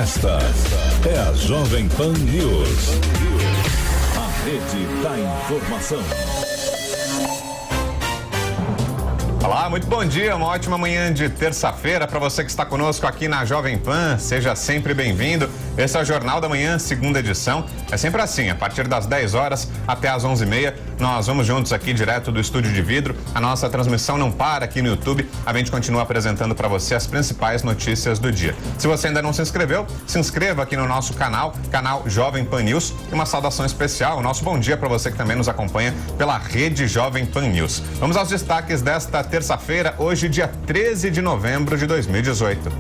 Esta é a Jovem Pan News. A rede da informação. Olá, muito bom dia, uma ótima manhã de terça-feira para você que está conosco aqui na Jovem Pan, seja sempre bem-vindo. Esse é o Jornal da Manhã, segunda edição, é sempre assim, a partir das 10 horas até as 11h30, nós vamos juntos aqui direto do Estúdio de Vidro, a nossa transmissão não para aqui no YouTube, a gente continua apresentando para você as principais notícias do dia. Se você ainda não se inscreveu, se inscreva aqui no nosso canal Jovem Pan News, e uma saudação especial, o nosso bom dia para você que também nos acompanha pela rede Jovem Pan News. Vamos aos destaques desta terça-feira, hoje dia 13 de novembro de 2018.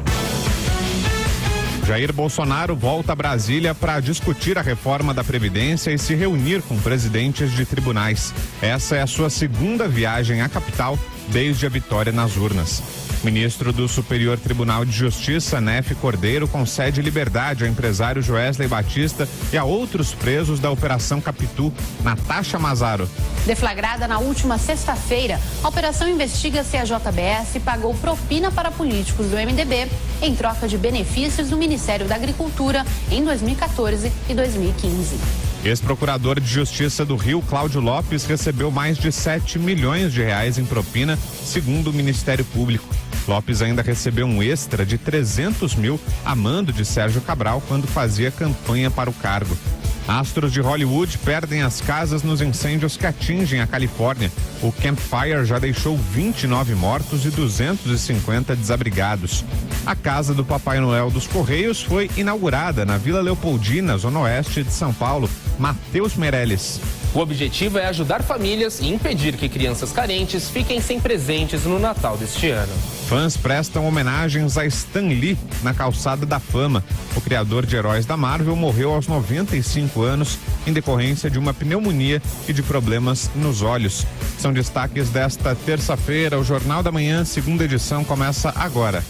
Jair Bolsonaro volta a Brasília para discutir a reforma da Previdência e se reunir com presidentes de tribunais. Essa é a sua segunda viagem à capital desde a vitória nas urnas. Ministro do Superior Tribunal de Justiça, Nefe Cordeiro, concede liberdade ao empresário Joesley Batista e a outros presos da Operação Capitu. Natasha Mazaro. Deflagrada na última sexta-feira, a operação investiga se a JBS pagou propina para políticos do MDB em troca de benefícios do Ministério da Agricultura em 2014 e 2015. Ex-procurador de Justiça do Rio, Cláudio Lopes, recebeu mais de 7 milhões de reais em propina, segundo o Ministério Público. Lopes ainda recebeu um extra de 300 mil a mando de Sérgio Cabral quando fazia campanha para o cargo. Astros de Hollywood perdem as casas nos incêndios que atingem a Califórnia. O Camp Fire já deixou 29 mortos e 250 desabrigados. A casa do Papai Noel dos Correios foi inaugurada na Vila Leopoldina, zona oeste de São Paulo. Matheus Meirelles. O objetivo é ajudar famílias e impedir que crianças carentes fiquem sem presentes no Natal deste ano. Fãs prestam homenagens a Stan Lee na Calçada da Fama. O criador de heróis da Marvel morreu aos 95 anos em decorrência de uma pneumonia e de problemas nos olhos. São destaques desta terça-feira. O Jornal da Manhã, segunda edição, começa agora.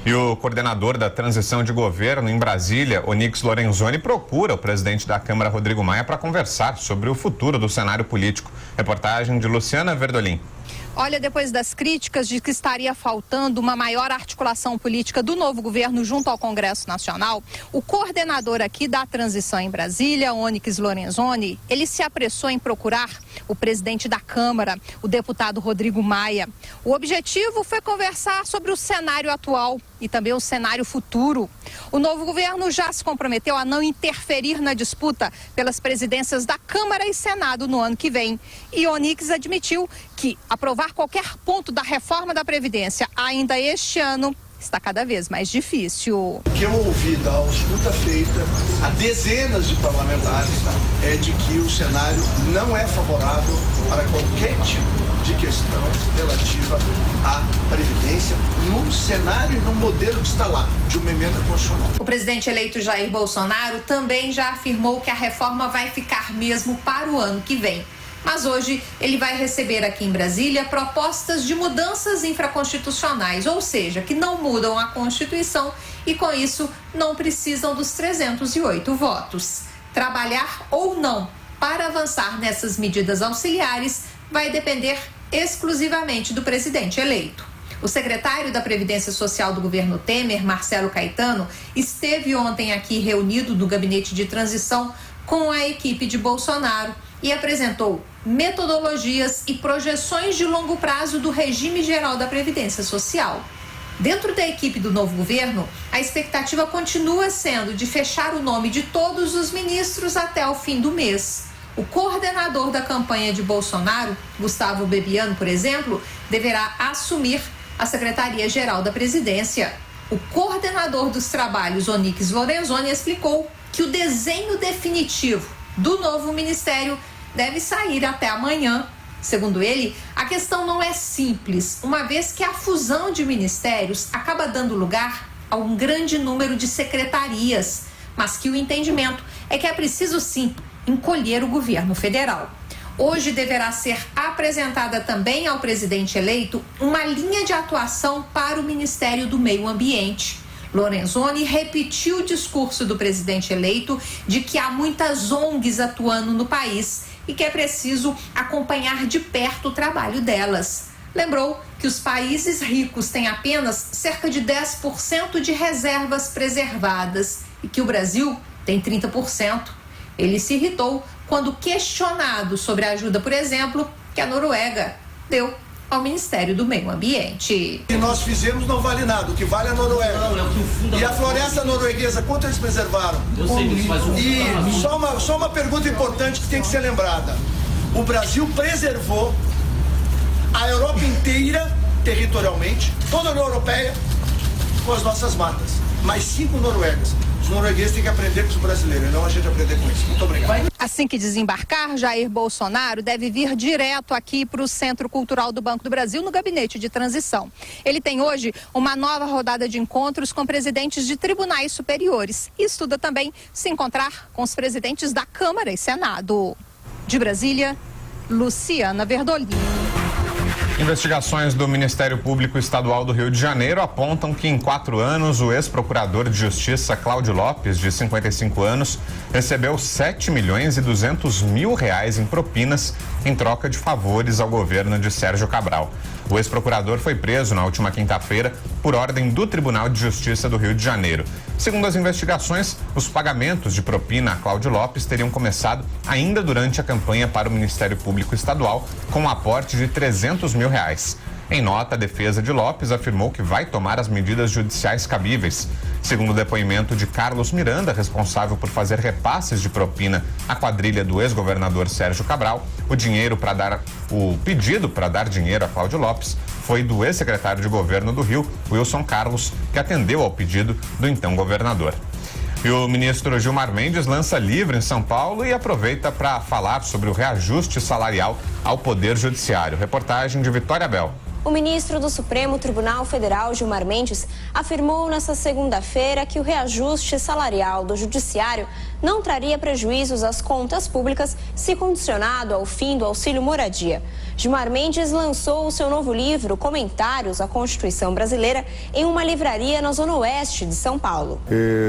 E o coordenador da transição de governo em Brasília, Onyx Lorenzoni, procura o presidente da Câmara, Rodrigo Maia, para conversar sobre o futuro do cenário político. Reportagem de Luciana Verdolim. Olha, depois das críticas de que estaria faltando uma maior articulação política do novo governo junto ao Congresso Nacional, o coordenador aqui da transição em Brasília, Onyx Lorenzoni, ele se apressou em procurar o presidente da Câmara, o deputado Rodrigo Maia. O objetivo foi conversar sobre o cenário atual e também o cenário futuro. O novo governo já se comprometeu a não interferir na disputa pelas presidências da Câmara e Senado no ano que vem. E Onyx admitiu que aprovar qualquer ponto da reforma da Previdência ainda este ano está cada vez mais difícil. O que eu ouvi da ausculta feita a dezenas de parlamentares é de que o cenário não é favorável para qualquer tipo de questão relativa à Previdência no cenário e no modelo que está lá, de uma emenda constitucional. O presidente eleito Jair Bolsonaro também já afirmou que a reforma vai ficar mesmo para o ano que vem. Mas hoje ele vai receber aqui em Brasília propostas de mudanças infraconstitucionais, ou seja, que não mudam a Constituição e com isso não precisam dos 308 votos. Trabalhar ou não para avançar nessas medidas auxiliares vai depender exclusivamente do presidente eleito. O secretário da Previdência Social do governo Temer, Marcelo Caetano, esteve ontem aqui reunido no gabinete de transição com a equipe de Bolsonaro e apresentou metodologias e projeções de longo prazo do regime geral da Previdência Social. Dentro da equipe do novo governo, a expectativa continua sendo de fechar o nome de todos os ministros até o fim do mês. O coordenador da campanha de Bolsonaro, Gustavo Bebiano, por exemplo, deverá assumir a Secretaria-Geral da Presidência. O coordenador dos trabalhos, Onyx Lorenzoni, explicou que o desenho definitivo do novo ministério deve sair até amanhã. Segundo ele, a questão não é simples, uma vez que a fusão de ministérios acaba dando lugar a um grande número de secretarias, mas que o entendimento é que é preciso sim encolher o governo federal. Hoje deverá ser apresentada também ao presidente eleito uma linha de atuação para o Ministério do Meio Ambiente. Lorenzoni repetiu o discurso do presidente eleito de que há muitas ONGs atuando no país e que é preciso acompanhar de perto o trabalho delas. Lembrou que os países ricos têm apenas cerca de 10% de reservas preservadas e que o Brasil tem 30%. Ele se irritou quando questionado sobre a ajuda, por exemplo, que a Noruega deu ao Ministério do Meio Ambiente. O que nós fizemos não vale nada, o que vale é a Noruega. E a floresta norueguesa, quanto eles preservaram? Eu sei disso, mas E só uma pergunta importante que tem que ser lembrada. O Brasil preservou a Europa inteira, territorialmente, toda a União Europeia, com as nossas matas. Mais 5 noruegas. Os noruegueses têm que aprender com os brasileiros, e não a gente aprender com eles. Muito obrigado. Assim que desembarcar, Jair Bolsonaro deve vir direto aqui para o Centro Cultural do Banco do Brasil, no gabinete de transição. Ele tem hoje uma nova rodada de encontros com presidentes de tribunais superiores e estuda também se encontrar com os presidentes da Câmara e Senado. De Brasília, Luciana Verdolin. Investigações do Ministério Público Estadual do Rio de Janeiro apontam que em 4 anos o ex-procurador de Justiça Cláudio Lopes, de 55 anos, recebeu R$7.200.000 em propinas em troca de favores ao governo de Sérgio Cabral. O ex-procurador foi preso na última quinta-feira por ordem do Tribunal de Justiça do Rio de Janeiro. Segundo as investigações, os pagamentos de propina a Cláudio Lopes teriam começado ainda durante a campanha para o Ministério Público Estadual, com um aporte de R$300.000. Em nota, a defesa de Lopes afirmou que vai tomar as medidas judiciais cabíveis. Segundo o depoimento de Carlos Miranda, responsável por fazer repasses de propina à quadrilha do ex-governador Sérgio Cabral, o pedido para dar dinheiro a Cláudio Lopes foi do ex-secretário de governo do Rio, Wilson Carlos, que atendeu ao pedido do então governador. E o ministro Gilmar Mendes lança livro em São Paulo e aproveita para falar sobre o reajuste salarial ao Poder Judiciário. Reportagem de Vitória Bel. O ministro do Supremo Tribunal Federal, Gilmar Mendes, afirmou nesta segunda-feira que o reajuste salarial do Judiciário não traria prejuízos às contas públicas se condicionado ao fim do auxílio moradia. Gilmar Mendes lançou o seu novo livro, Comentários à Constituição Brasileira, em uma livraria na Zona Oeste de São Paulo.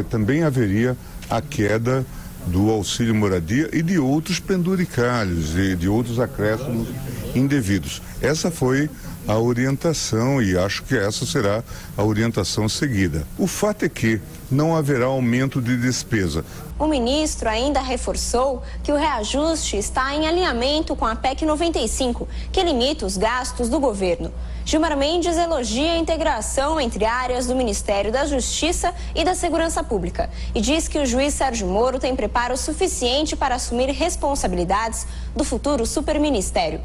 Também haveria a queda do auxílio moradia e de outros penduricalhos e de outros acréscimos indevidos. Essa foi a orientação e acho que essa será a orientação seguida. O fato é que não haverá aumento de despesa. O ministro ainda reforçou que o reajuste está em alinhamento com a PEC 95, que limita os gastos do governo. Gilmar Mendes elogia a integração entre áreas do Ministério da Justiça e da Segurança Pública e diz que o juiz Sérgio Moro tem preparo suficiente para assumir responsabilidades do futuro superministério.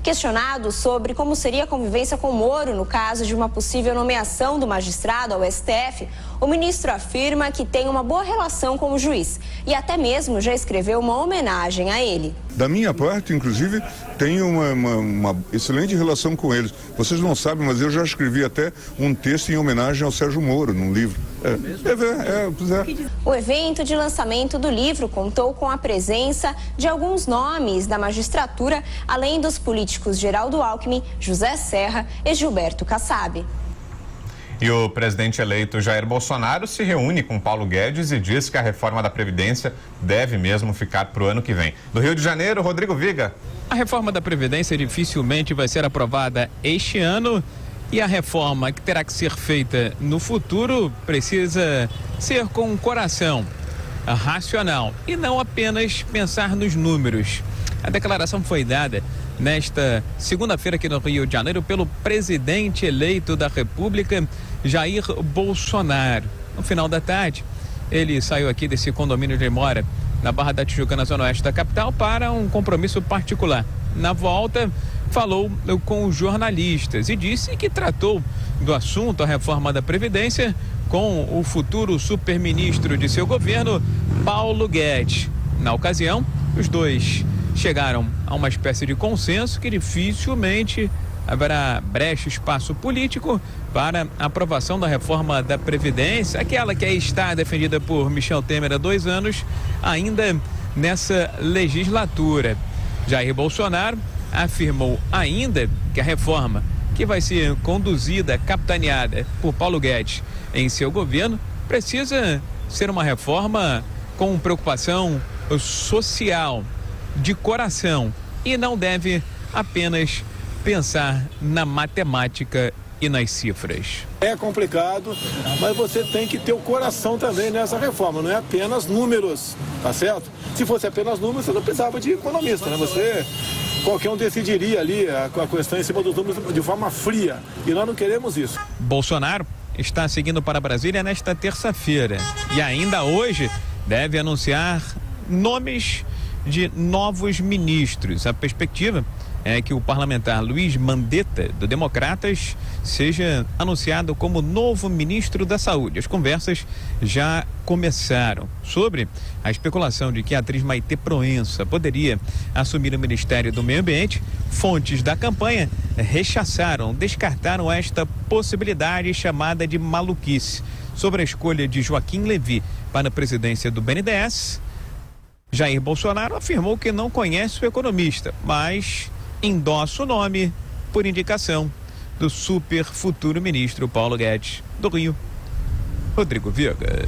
Questionado sobre como seria a convivência com Moro no caso de uma possível nomeação do magistrado ao STF, o ministro afirma que tem uma boa relação com o juiz e até mesmo já escreveu uma homenagem a ele. Da minha parte, inclusive, tenho uma excelente relação com eles. Vocês não sabem, mas eu já escrevi até um texto em homenagem ao Sérgio Moro, num livro. O evento de lançamento do livro contou com a presença de alguns nomes da magistratura, além dos políticos Geraldo Alckmin, José Serra e Gilberto Kassab. E o presidente eleito Jair Bolsonaro se reúne com Paulo Guedes e diz que a reforma da Previdência deve mesmo ficar para o ano que vem. Do Rio de Janeiro, Rodrigo Viga. A reforma da Previdência dificilmente vai ser aprovada este ano e a reforma que terá que ser feita no futuro precisa ser com um coração racional e não apenas pensar nos números. A declaração foi dada nesta segunda-feira aqui no Rio de Janeiro pelo presidente eleito da República, Jair Bolsonaro. No final da tarde, ele saiu aqui desse condomínio onde ele mora, na Barra da Tijuca, na Zona Oeste da capital, para um compromisso particular. Na volta, falou com os jornalistas e disse que tratou do assunto, a reforma da Previdência, com o futuro superministro de seu governo, Paulo Guedes. Na ocasião, os dois chegaram a uma espécie de consenso que dificilmente haverá brecha, espaço político para a aprovação da reforma da Previdência, aquela que está defendida por Michel Temer há 2 anos, ainda nessa legislatura. Jair Bolsonaro afirmou ainda que a reforma que vai ser conduzida, capitaneada por Paulo Guedes em seu governo, precisa ser uma reforma com preocupação social, de coração, e não deve apenas pensar na matemática e nas cifras. É complicado, mas você tem que ter o coração também nessa reforma, não é apenas números, tá certo? Se fosse apenas números, você não precisava de economista, né? Qualquer um decidiria ali a questão em cima dos números de forma fria, e nós não queremos isso. Bolsonaro está seguindo para Brasília nesta terça-feira e ainda hoje deve anunciar nomes de novos ministros. A perspectiva é que o parlamentar Luiz Mandetta, do Democratas, seja anunciado como novo ministro da Saúde. As conversas já começaram sobre a especulação de que a atriz Maitê Proença poderia assumir o Ministério do Meio Ambiente. Fontes da campanha descartaram esta possibilidade chamada de maluquice. Sobre a escolha de Joaquim Levy para a presidência do BNDES, Jair Bolsonaro afirmou que não conhece o economista, mas endossa o nome por indicação do super futuro ministro Paulo Guedes. Do Rio, Rodrigo Viega.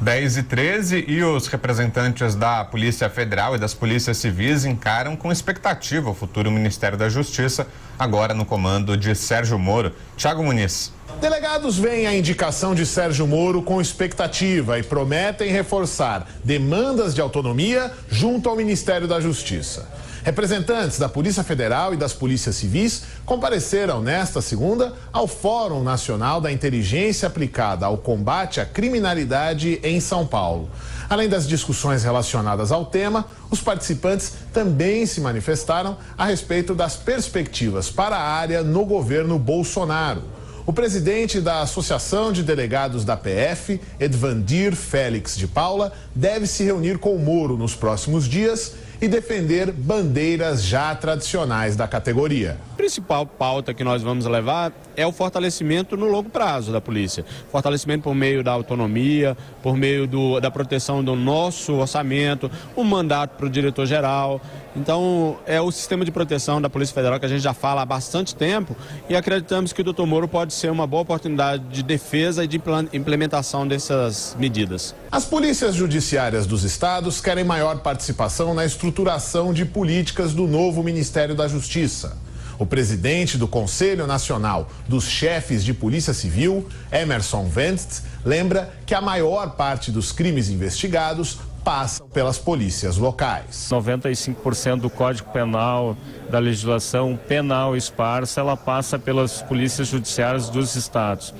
10h13 e os representantes da Polícia Federal e das Polícias Civis encaram com expectativa o futuro Ministério da Justiça, agora no comando de Sérgio Moro. Thiago Muniz. Delegados veem a indicação de Sérgio Moro com expectativa e prometem reforçar demandas de autonomia junto ao Ministério da Justiça. Representantes da Polícia Federal e das Polícias Civis compareceram nesta segunda ao Fórum Nacional da Inteligência Aplicada ao Combate à Criminalidade em São Paulo. Além das discussões relacionadas ao tema, os participantes também se manifestaram a respeito das perspectivas para a área no governo Bolsonaro. O presidente da Associação de Delegados da PF, Edvandir Félix de Paula, deve se reunir com o Moro nos próximos dias e defender bandeiras já tradicionais da categoria. A principal pauta que nós vamos levar é o fortalecimento no longo prazo da polícia. Fortalecimento por meio da autonomia, por meio da proteção do nosso orçamento, um mandato para o diretor-geral. Então, é o sistema de proteção da Polícia Federal que a gente já fala há bastante tempo e acreditamos que o Dr. Moro pode ser uma boa oportunidade de defesa e de implementação dessas medidas. As polícias judiciárias dos estados querem maior participação na estruturação de políticas do novo Ministério da Justiça. O presidente do Conselho Nacional dos Chefes de Polícia Civil, Emerson Wentz, lembra que a maior parte dos crimes investigados passam pelas polícias locais. 95% do Código Penal, da legislação penal esparsa, ela passa pelas polícias judiciárias dos estados.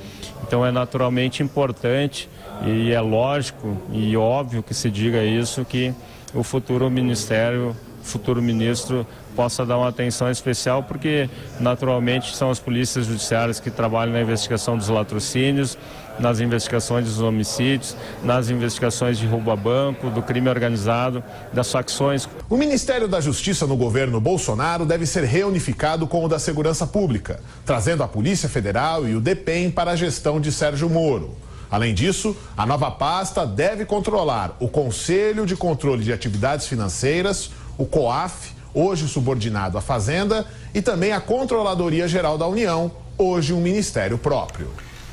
Então é naturalmente importante e é lógico e óbvio que se diga isso, que o futuro ministério, futuro ministro possa dar uma atenção especial, porque naturalmente são as polícias judiciárias que trabalham na investigação dos latrocínios, nas investigações dos homicídios, nas investigações de roubo a banco, do crime organizado, das facções. O Ministério da Justiça no governo Bolsonaro deve ser reunificado com o da Segurança Pública, trazendo a Polícia Federal e o DPEM para a gestão de Sérgio Moro. Além disso, a nova pasta deve controlar o Conselho de Controle de Atividades Financeiras, o COAF, hoje subordinado à Fazenda, e também a Controladoria Geral da União, hoje um ministério próprio.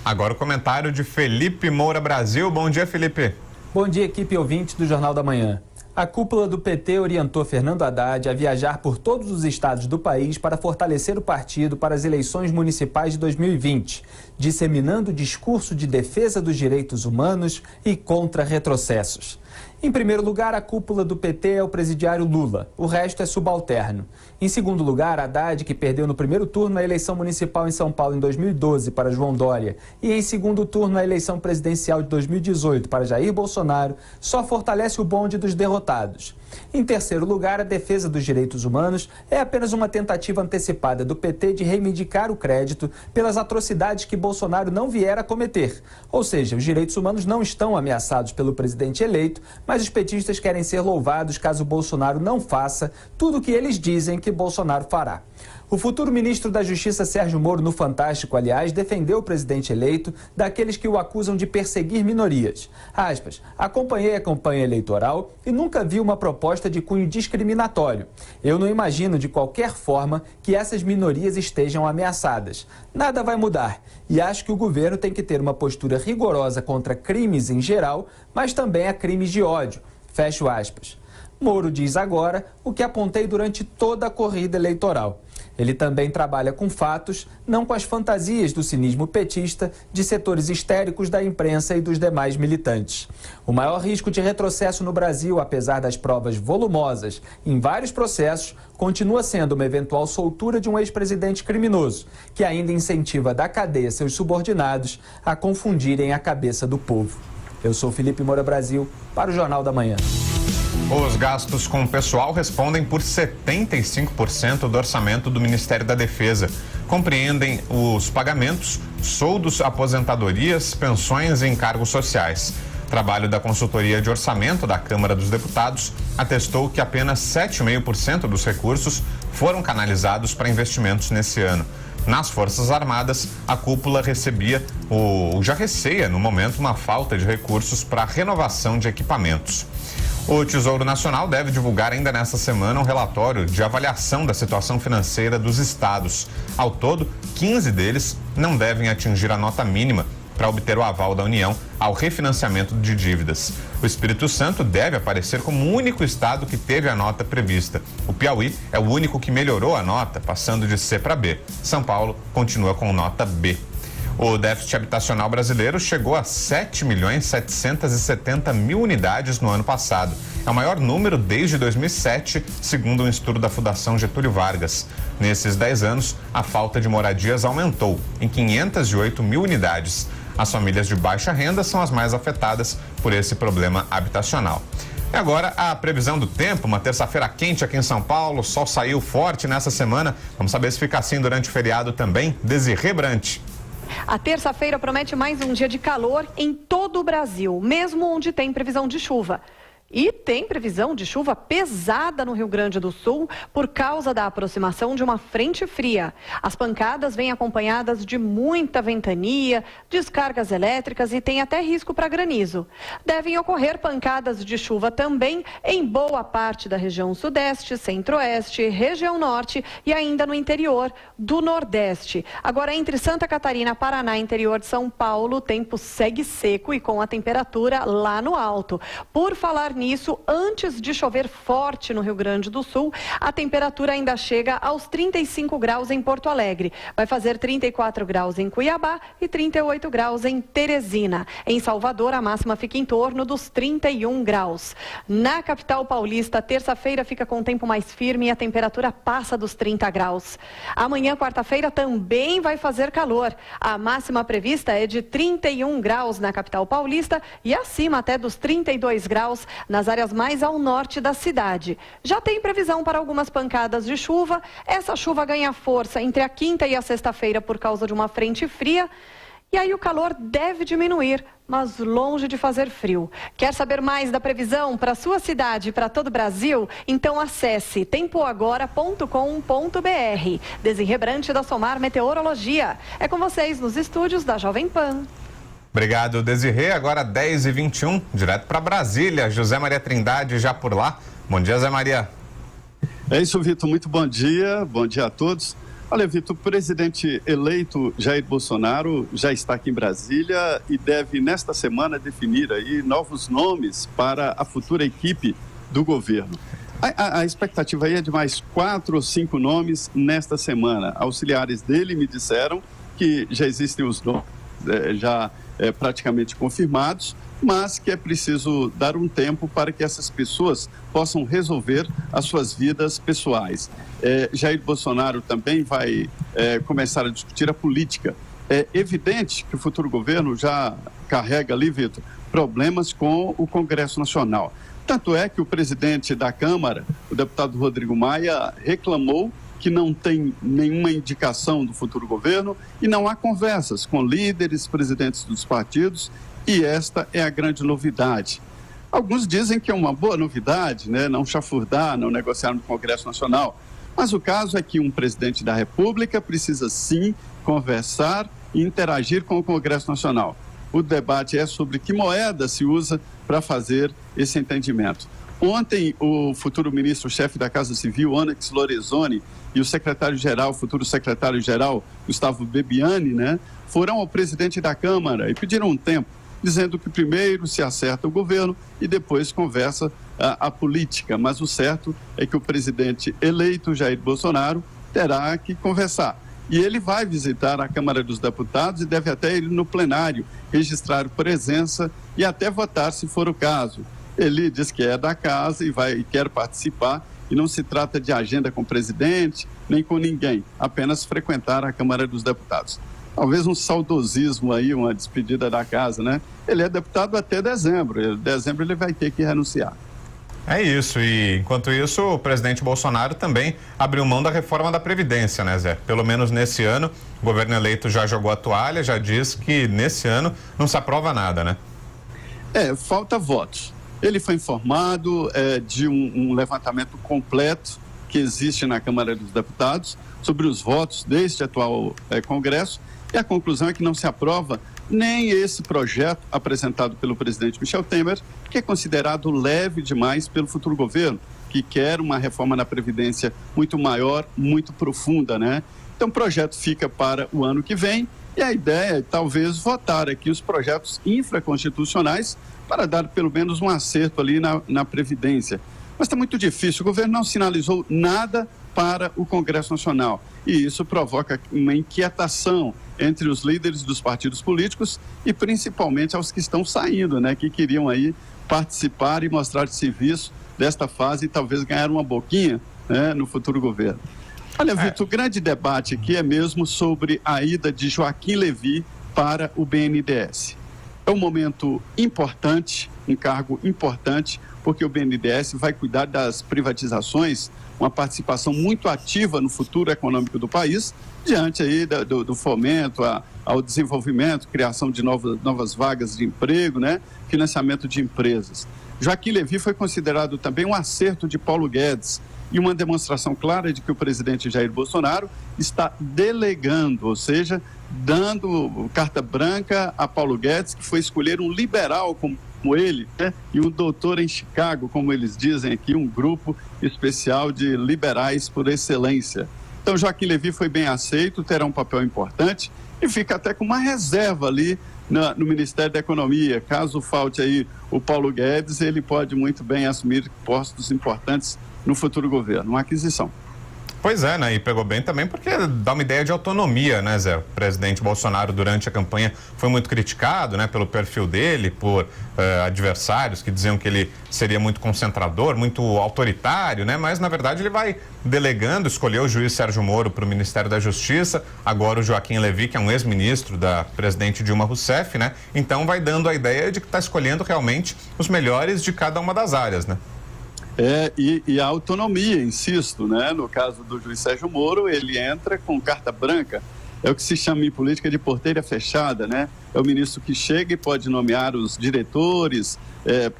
Agora o comentário de Felipe Moura Brasil. Bom dia, Felipe. Bom dia, equipe ouvinte do Jornal da Manhã. A cúpula do PT orientou Fernando Haddad a viajar por todos os estados do país para fortalecer o partido para as eleições municipais de 2020, disseminando discurso de defesa dos direitos humanos e contra retrocessos. Em primeiro lugar, a cúpula do PT é o presidiário Lula, o resto é subalterno. Em segundo lugar, Haddad, que perdeu no primeiro turno a eleição municipal em São Paulo em 2012 para João Dória e em segundo turno a eleição presidencial de 2018 para Jair Bolsonaro, só fortalece o bonde dos derrotados. Em terceiro lugar, a defesa dos direitos humanos é apenas uma tentativa antecipada do PT de reivindicar o crédito pelas atrocidades que Bolsonaro não vier a cometer. Ou seja, os direitos humanos não estão ameaçados pelo presidente eleito, mas os petistas querem ser louvados caso Bolsonaro não faça tudo o que eles dizem que Bolsonaro fará. O futuro ministro da Justiça, Sérgio Moro, no Fantástico, aliás, defendeu o presidente eleito daqueles que o acusam de perseguir minorias. Aspas, acompanhei a campanha eleitoral e nunca vi uma proposta de cunho discriminatório. Eu não imagino de qualquer forma que essas minorias estejam ameaçadas. Nada vai mudar e acho que o governo tem que ter uma postura rigorosa contra crimes em geral, mas também a crimes de ódio. Fecho aspas. Moro diz agora o que apontei durante toda a corrida eleitoral. Ele também trabalha com fatos, não com as fantasias do cinismo petista de setores histéricos da imprensa e dos demais militantes. O maior risco de retrocesso no Brasil, apesar das provas volumosas em vários processos, continua sendo uma eventual soltura de um ex-presidente criminoso, que ainda incentiva da cadeia seus subordinados a confundirem a cabeça do povo. Eu sou Felipe Moura Brasil, para o Jornal da Manhã. Os gastos com o pessoal respondem por 75% do orçamento do Ministério da Defesa. Compreendem os pagamentos, soldos, aposentadorias, pensões e encargos sociais. Trabalho da Consultoria de Orçamento da Câmara dos Deputados atestou que apenas 7,5% dos recursos foram canalizados para investimentos nesse ano. Nas Forças Armadas, a cúpula já receia, no momento, uma falta de recursos para a renovação de equipamentos. O Tesouro Nacional deve divulgar ainda nesta semana um relatório de avaliação da situação financeira dos estados. Ao todo, 15 deles não devem atingir a nota mínima para obter o aval da União ao refinanciamento de dívidas. O Espírito Santo deve aparecer como o único estado que teve a nota prevista. O Piauí é o único que melhorou a nota, passando de C para B. São Paulo continua com nota B. O déficit habitacional brasileiro chegou a 7.770.000 unidades no ano passado. É o maior número desde 2007, segundo um estudo da Fundação Getúlio Vargas. Nesses 10 anos, a falta de moradias aumentou em 508.000 unidades. As famílias de baixa renda são as mais afetadas por esse problema habitacional. E agora, a previsão do tempo, uma terça-feira quente aqui em São Paulo, o sol saiu forte nessa semana. Vamos saber se fica assim durante o feriado também. Desirê Brant. A terça-feira promete mais um dia de calor em todo o Brasil, mesmo onde tem previsão de chuva. E tem previsão de chuva pesada no Rio Grande do Sul por causa da aproximação de uma frente fria. As pancadas vêm acompanhadas de muita ventania, descargas elétricas e tem até risco para granizo. Devem ocorrer pancadas de chuva também em boa parte da região sudeste, centro-oeste, região norte e ainda no interior do nordeste. Agora, entre Santa Catarina, Paraná e interior de São Paulo, o tempo segue seco e com a temperatura lá no alto. Por falar nisso, antes de chover forte no Rio Grande do Sul, a temperatura ainda chega aos 35 graus em Porto Alegre. Vai fazer 34 graus em Cuiabá e 38 graus em Teresina. Em Salvador, a máxima fica em torno dos 31 graus. Na capital paulista, terça-feira fica com o tempo mais firme e a temperatura passa dos 30 graus. Amanhã, quarta-feira, também vai fazer calor. A máxima prevista é de 31 graus na capital paulista e acima até dos 32 graus nas áreas mais ao norte da cidade. Já tem previsão para algumas pancadas de chuva. Essa chuva ganha força entre a quinta e a sexta-feira por causa de uma frente fria. E aí o calor deve diminuir, mas longe de fazer frio. Quer saber mais da previsão para a sua cidade e para todo o Brasil? Então acesse tempoagora.com.br. Desirê Brant da Somar Meteorologia. É com vocês nos estúdios da Jovem Pan. Obrigado, Desirê. Agora 10h21, direto para Brasília. José Maria Trindade já por lá. Bom dia, Zé Maria. É isso, Vitor. Muito bom dia a todos. Olha, Vitor, o presidente eleito Jair Bolsonaro já está aqui em Brasília e deve, nesta semana, definir aí novos nomes para a futura equipe do governo. A expectativa aí é de mais 4 ou 5 nomes nesta semana. Auxiliares dele me disseram que já existem os nomes praticamente confirmados, mas que é preciso dar um tempo para que essas pessoas possam resolver as suas vidas pessoais. Jair Bolsonaro também vai começar a discutir a política. É evidente que o futuro governo já carrega ali, Vitor, problemas com o Congresso Nacional. Tanto é que o presidente da Câmara, o deputado Rodrigo Maia, reclamou que não tem nenhuma indicação do futuro governo e não há conversas com líderes, presidentes dos partidos, e esta é a grande novidade. Alguns dizem que é uma boa novidade, né? Não chafurdar, não negociar no Congresso Nacional, mas o caso é que um presidente da República precisa sim conversar e interagir com o Congresso Nacional. O debate é sobre que moeda se usa para fazer esse entendimento. Ontem, o futuro ministro-chefe da Casa Civil, Onyx Lorenzoni, e o secretário-geral, futuro secretário-geral, Gustavo Bebiani, né, foram ao presidente da Câmara e pediram um tempo, dizendo que primeiro se acerta o governo e depois conversa a política. Mas o certo é que o presidente eleito, Jair Bolsonaro, terá que conversar. E ele vai visitar a Câmara dos Deputados e deve até ir no plenário, registrar presença e até votar, se for o caso. Ele diz que é da casa e quer participar, e não se trata de agenda com o presidente, nem com ninguém, apenas frequentar a Câmara dos Deputados. Talvez um saudosismo aí, uma despedida da casa, né? Ele é deputado até dezembro. Em dezembro ele vai ter que renunciar. É isso, e enquanto isso, o presidente Bolsonaro também abriu mão da reforma da Previdência, né, Zé? Pelo menos nesse ano, o governo eleito já jogou a toalha, já diz que nesse ano não se aprova nada, né? Falta votos. Ele foi informado de um levantamento completo que existe na Câmara dos Deputados sobre os votos deste atual Congresso, e a conclusão é que não se aprova nem esse projeto apresentado pelo presidente Michel Temer, que é considerado leve demais pelo futuro governo, que quer uma reforma na Previdência muito maior, muito profunda, né? Então o projeto fica para o ano que vem, e a ideia é talvez votar aqui os projetos infraconstitucionais para dar pelo menos um acerto ali na Previdência. Mas está muito difícil, o governo não sinalizou nada para o Congresso Nacional, e isso provoca uma inquietação entre os líderes dos partidos políticos e principalmente aos que estão saindo, né, que queriam aí participar e mostrar serviço desta fase e talvez ganhar uma boquinha, né, no futuro governo. Olha, Vitor, o grande debate aqui é mesmo sobre a ida de Joaquim Levy para o BNDES. É um momento importante, um cargo importante, porque o BNDES vai cuidar das privatizações, uma participação muito ativa no futuro econômico do país, diante aí do fomento ao desenvolvimento, criação de novas vagas de emprego, né? Financiamento de empresas. Joaquim Levy foi considerado também um acerto de Paulo Guedes e uma demonstração clara de que o presidente Jair Bolsonaro está delegando, ou seja, dando carta branca a Paulo Guedes, que foi escolher um liberal como ele, né? E um doutor em Chicago, como eles dizem aqui, um grupo especial de liberais por excelência. Então, Joaquim Levy foi bem aceito, terá um papel importante e fica até com uma reserva ali no Ministério da Economia. Caso falte aí o Paulo Guedes, ele pode muito bem assumir postos importantes no futuro governo, uma aquisição. Pois é, né? E pegou bem também porque dá uma ideia de autonomia, né, Zé? O presidente Bolsonaro, durante a campanha, foi muito criticado, né, pelo perfil dele, por adversários que diziam que ele seria muito concentrador, muito autoritário, né? Mas, na verdade, ele vai delegando, escolheu o juiz Sérgio Moro para o Ministério da Justiça, agora o Joaquim Levy, que é um ex-ministro da presidente Dilma Rousseff, né? Então, vai dando a ideia de que está escolhendo realmente os melhores de cada uma das áreas, né? E a autonomia, insisto, né? No caso do juiz Sérgio Moro, ele entra com carta branca, é o que se chama em política de porteira fechada, né? É o ministro que chega e pode nomear os diretores,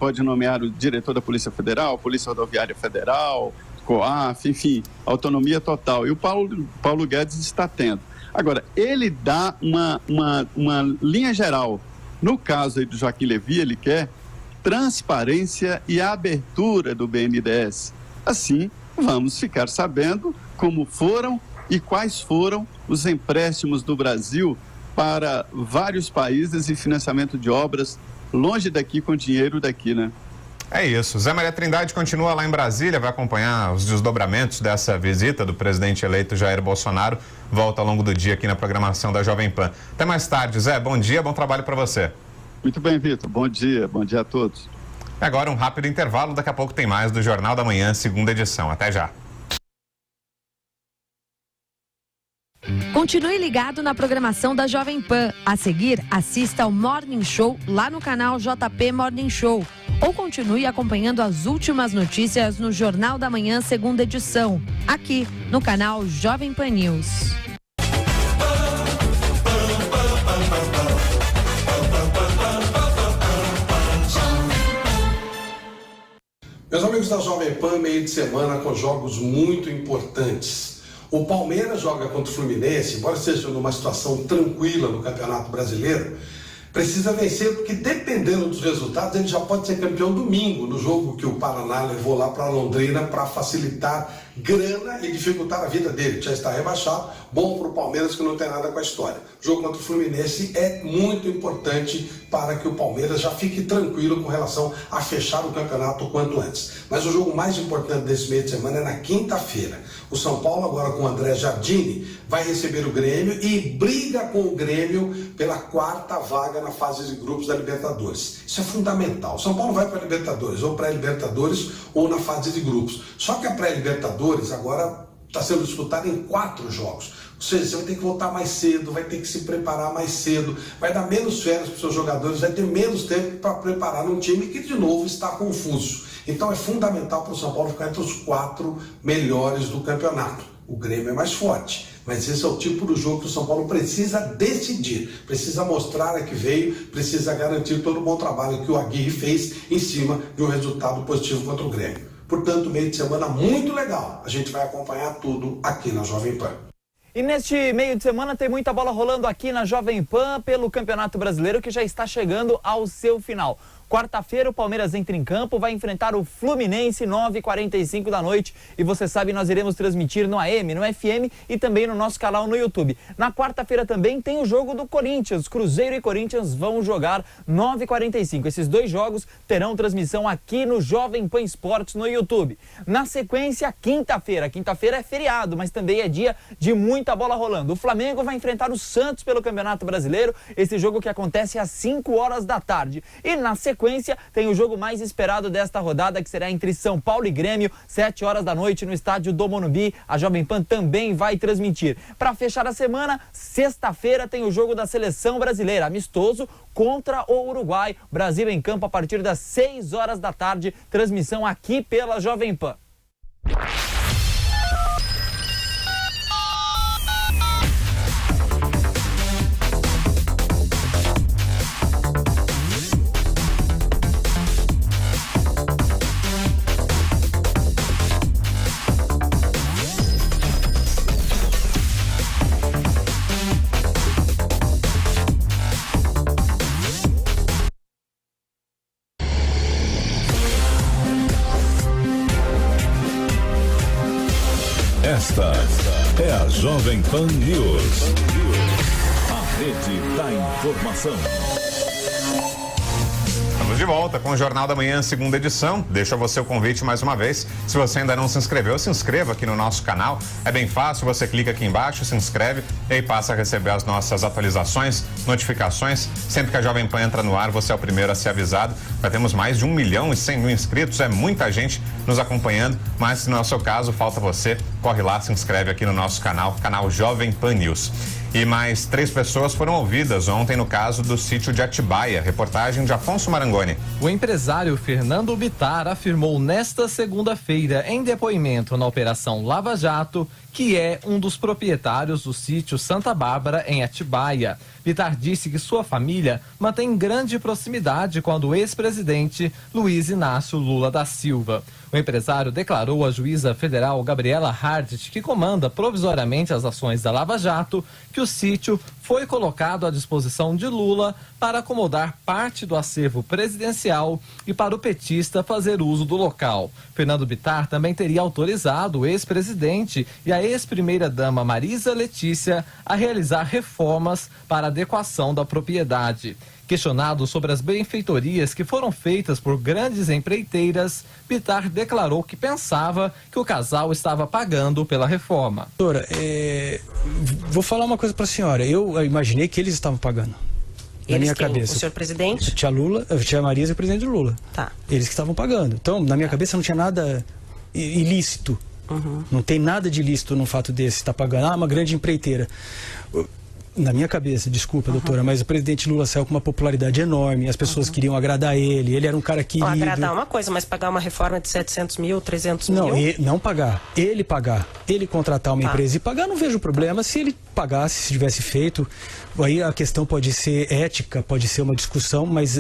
pode nomear o diretor da Polícia Federal, Polícia Rodoviária Federal, COAF, enfim, autonomia total. E o Paulo Guedes está tendo. Agora, ele dá uma linha geral. No caso aí do Joaquim Levy, ele quer transparência e abertura do BNDES. Assim, vamos ficar sabendo como foram e quais foram os empréstimos do Brasil para vários países e financiamento de obras longe daqui com dinheiro daqui, né? É isso. Zé Maria Trindade continua lá em Brasília, vai acompanhar os desdobramentos dessa visita do presidente eleito Jair Bolsonaro. Volta ao longo do dia aqui na programação da Jovem Pan. Até mais tarde, Zé. Bom dia, bom trabalho para você. Muito bem, Vitor. Bom dia a todos. Agora um rápido intervalo, daqui a pouco tem mais do Jornal da Manhã, segunda edição. Até já. Continue ligado na programação da Jovem Pan. A seguir, assista ao Morning Show lá no canal JP Morning Show. Ou continue acompanhando as últimas notícias no Jornal da Manhã, segunda edição. Aqui no canal Jovem Pan News. Meus amigos da Jovem Pan, meio de semana com jogos muito importantes. O Palmeiras joga contra o Fluminense, embora seja numa situação tranquila no Campeonato Brasileiro, precisa vencer porque, dependendo dos resultados, ele já pode ser campeão domingo, no jogo que o Paraná levou lá para Londrina para facilitar grana e dificultar a vida dele. Já está rebaixado, bom para o Palmeiras que não tem nada com a história. O jogo contra o Fluminense é muito importante para que o Palmeiras já fique tranquilo com relação a fechar o campeonato o quanto antes. Mas o jogo mais importante desse meio de semana é na quinta-feira. O São Paulo, agora com o André Jardini, vai receber o Grêmio e briga com o Grêmio pela 4ª vaga na fase de grupos da Libertadores. Isso é fundamental. O São Paulo vai para a Libertadores, ou pré-Libertadores, ou na fase de grupos. Só que a pré-Libertadores agora está sendo disputada em 4 jogos. Ou seja, você vai ter que voltar mais cedo, vai ter que se preparar mais cedo, vai dar menos férias para os seus jogadores, vai ter menos tempo para preparar um time que, de novo, está confuso. Então é fundamental para o São Paulo ficar entre os 4 melhores do campeonato. O Grêmio é mais forte, mas esse é o tipo de jogo que o São Paulo precisa decidir, precisa mostrar a que veio, precisa garantir todo o bom trabalho que o Aguirre fez em cima de um resultado positivo contra o Grêmio. Portanto, meio de semana muito legal. A gente vai acompanhar tudo aqui na Jovem Pan. E neste meio de semana tem muita bola rolando aqui na Jovem Pan pelo Campeonato Brasileiro, que já está chegando ao seu final. Quarta-feira o Palmeiras entra em campo, vai enfrentar o Fluminense, 9h45 da noite. E você sabe, nós iremos transmitir no AM, no FM e também no nosso canal no YouTube. Na quarta-feira também tem o jogo do Corinthians. Cruzeiro e Corinthians vão jogar 9h45. Esses 2 jogos terão transmissão aqui no Jovem Pan Esportes no YouTube. Na sequência, quinta-feira. Quinta-feira é feriado, mas também é dia de muita bola rolando. O Flamengo vai enfrentar o Santos pelo Campeonato Brasileiro. Esse jogo que acontece às 5 horas da tarde. E na sequência tem o jogo mais esperado desta rodada, que será entre São Paulo e Grêmio, 7 horas da noite no estádio do Morumbi. A Jovem Pan também vai transmitir. Para fechar a semana, sexta-feira tem o jogo da Seleção Brasileira, amistoso contra o Uruguai. Brasil em campo a partir das 6 horas da tarde, transmissão aqui pela Jovem Pan. Esta é a Jovem Pan News. A rede da informação. Estamos de volta com o Jornal da Manhã, segunda edição. Deixa você o convite mais uma vez. Se você ainda não se inscreveu, se inscreva aqui no nosso canal. É bem fácil, você clica aqui embaixo, se inscreve e aí passa a receber as nossas atualizações, notificações. Sempre que a Jovem Pan entra no ar, você é o primeiro a ser avisado. Já temos mais de 1.100.000 inscritos, é muita gente nos acompanhando, mas se não é o seu caso, falta você. Corre lá, se inscreve aqui no nosso canal Jovem Pan News. E mais 3 pessoas foram ouvidas ontem no caso do sítio de Atibaia. Reportagem de Afonso Marangoni. O empresário Fernando Bittar afirmou nesta segunda-feira, em depoimento na Operação Lava Jato, que é um dos proprietários do sítio Santa Bárbara, em Atibaia. Bittar disse que sua família mantém grande proximidade com a do ex-presidente Luiz Inácio Lula da Silva. O empresário declarou à juíza federal Gabriela Hardt, que comanda provisoriamente as ações da Lava Jato, que o sítio foi colocado à disposição de Lula para acomodar parte do acervo presidencial e para o petista fazer uso do local. Fernando Bittar também teria autorizado o ex-presidente e a ex-primeira-dama Marisa Letícia a realizar reformas para adequação da propriedade. Questionado sobre as benfeitorias que foram feitas por grandes empreiteiras, Bittar declarou que pensava que o casal estava pagando pela reforma. Doutora, vou falar uma coisa para a senhora. Eu imaginei que eles estavam pagando. Na minha cabeça. O senhor presidente? Tia Marisa e o presidente Lula. Tá. Eles que estavam pagando. Então, na minha cabeça não tinha nada ilícito. Uhum. Não tem nada de ilícito no fato desse estar pagando. Ah, uma grande empreiteira. Na minha cabeça, desculpa, doutora, mas o presidente Lula saiu com uma popularidade enorme, as pessoas queriam agradar ele era um cara querido. Agradar uma coisa, mas pagar uma reforma de 700 mil, 300 mil? Não pagar, ele contratar uma empresa e pagar, não vejo problema. Se ele pagasse, se tivesse feito, aí a questão pode ser ética, pode ser uma discussão, mas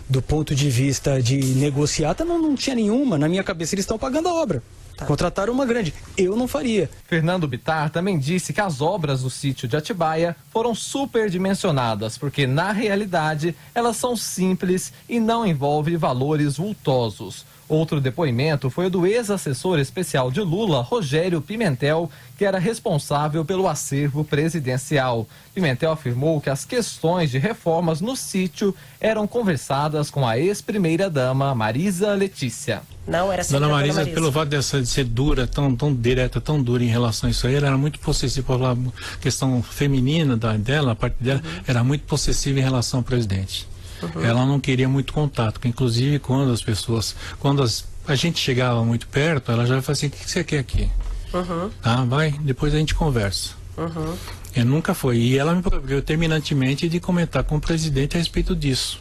do ponto de vista de negociata não tinha nenhuma. Na minha cabeça eles estão pagando a obra. Contrataram uma grande. Eu não faria. Fernando Bittar também disse que as obras do sítio de Atibaia foram superdimensionadas, porque na realidade elas são simples e não envolvem valores vultosos. Outro depoimento foi o do ex-assessor especial de Lula, Rogério Pimentel, que era responsável pelo acervo presidencial. Pimentel afirmou que as questões de reformas no sítio eram conversadas com a ex-primeira-dama Marisa Letícia. Não era Dona Marisa, pelo fato de ser dura, tão direta, tão dura em relação a isso aí, ela era muito possessiva, a questão feminina dela, a parte dela, era muito possessiva em relação ao presidente. Ela não queria muito contato, porque inclusive quando a gente chegava muito perto, ela já falava assim: o que você quer aqui? Tá, vai, depois a gente conversa. E nunca foi. E ela me proibiu terminantemente de comentar com o presidente a respeito disso.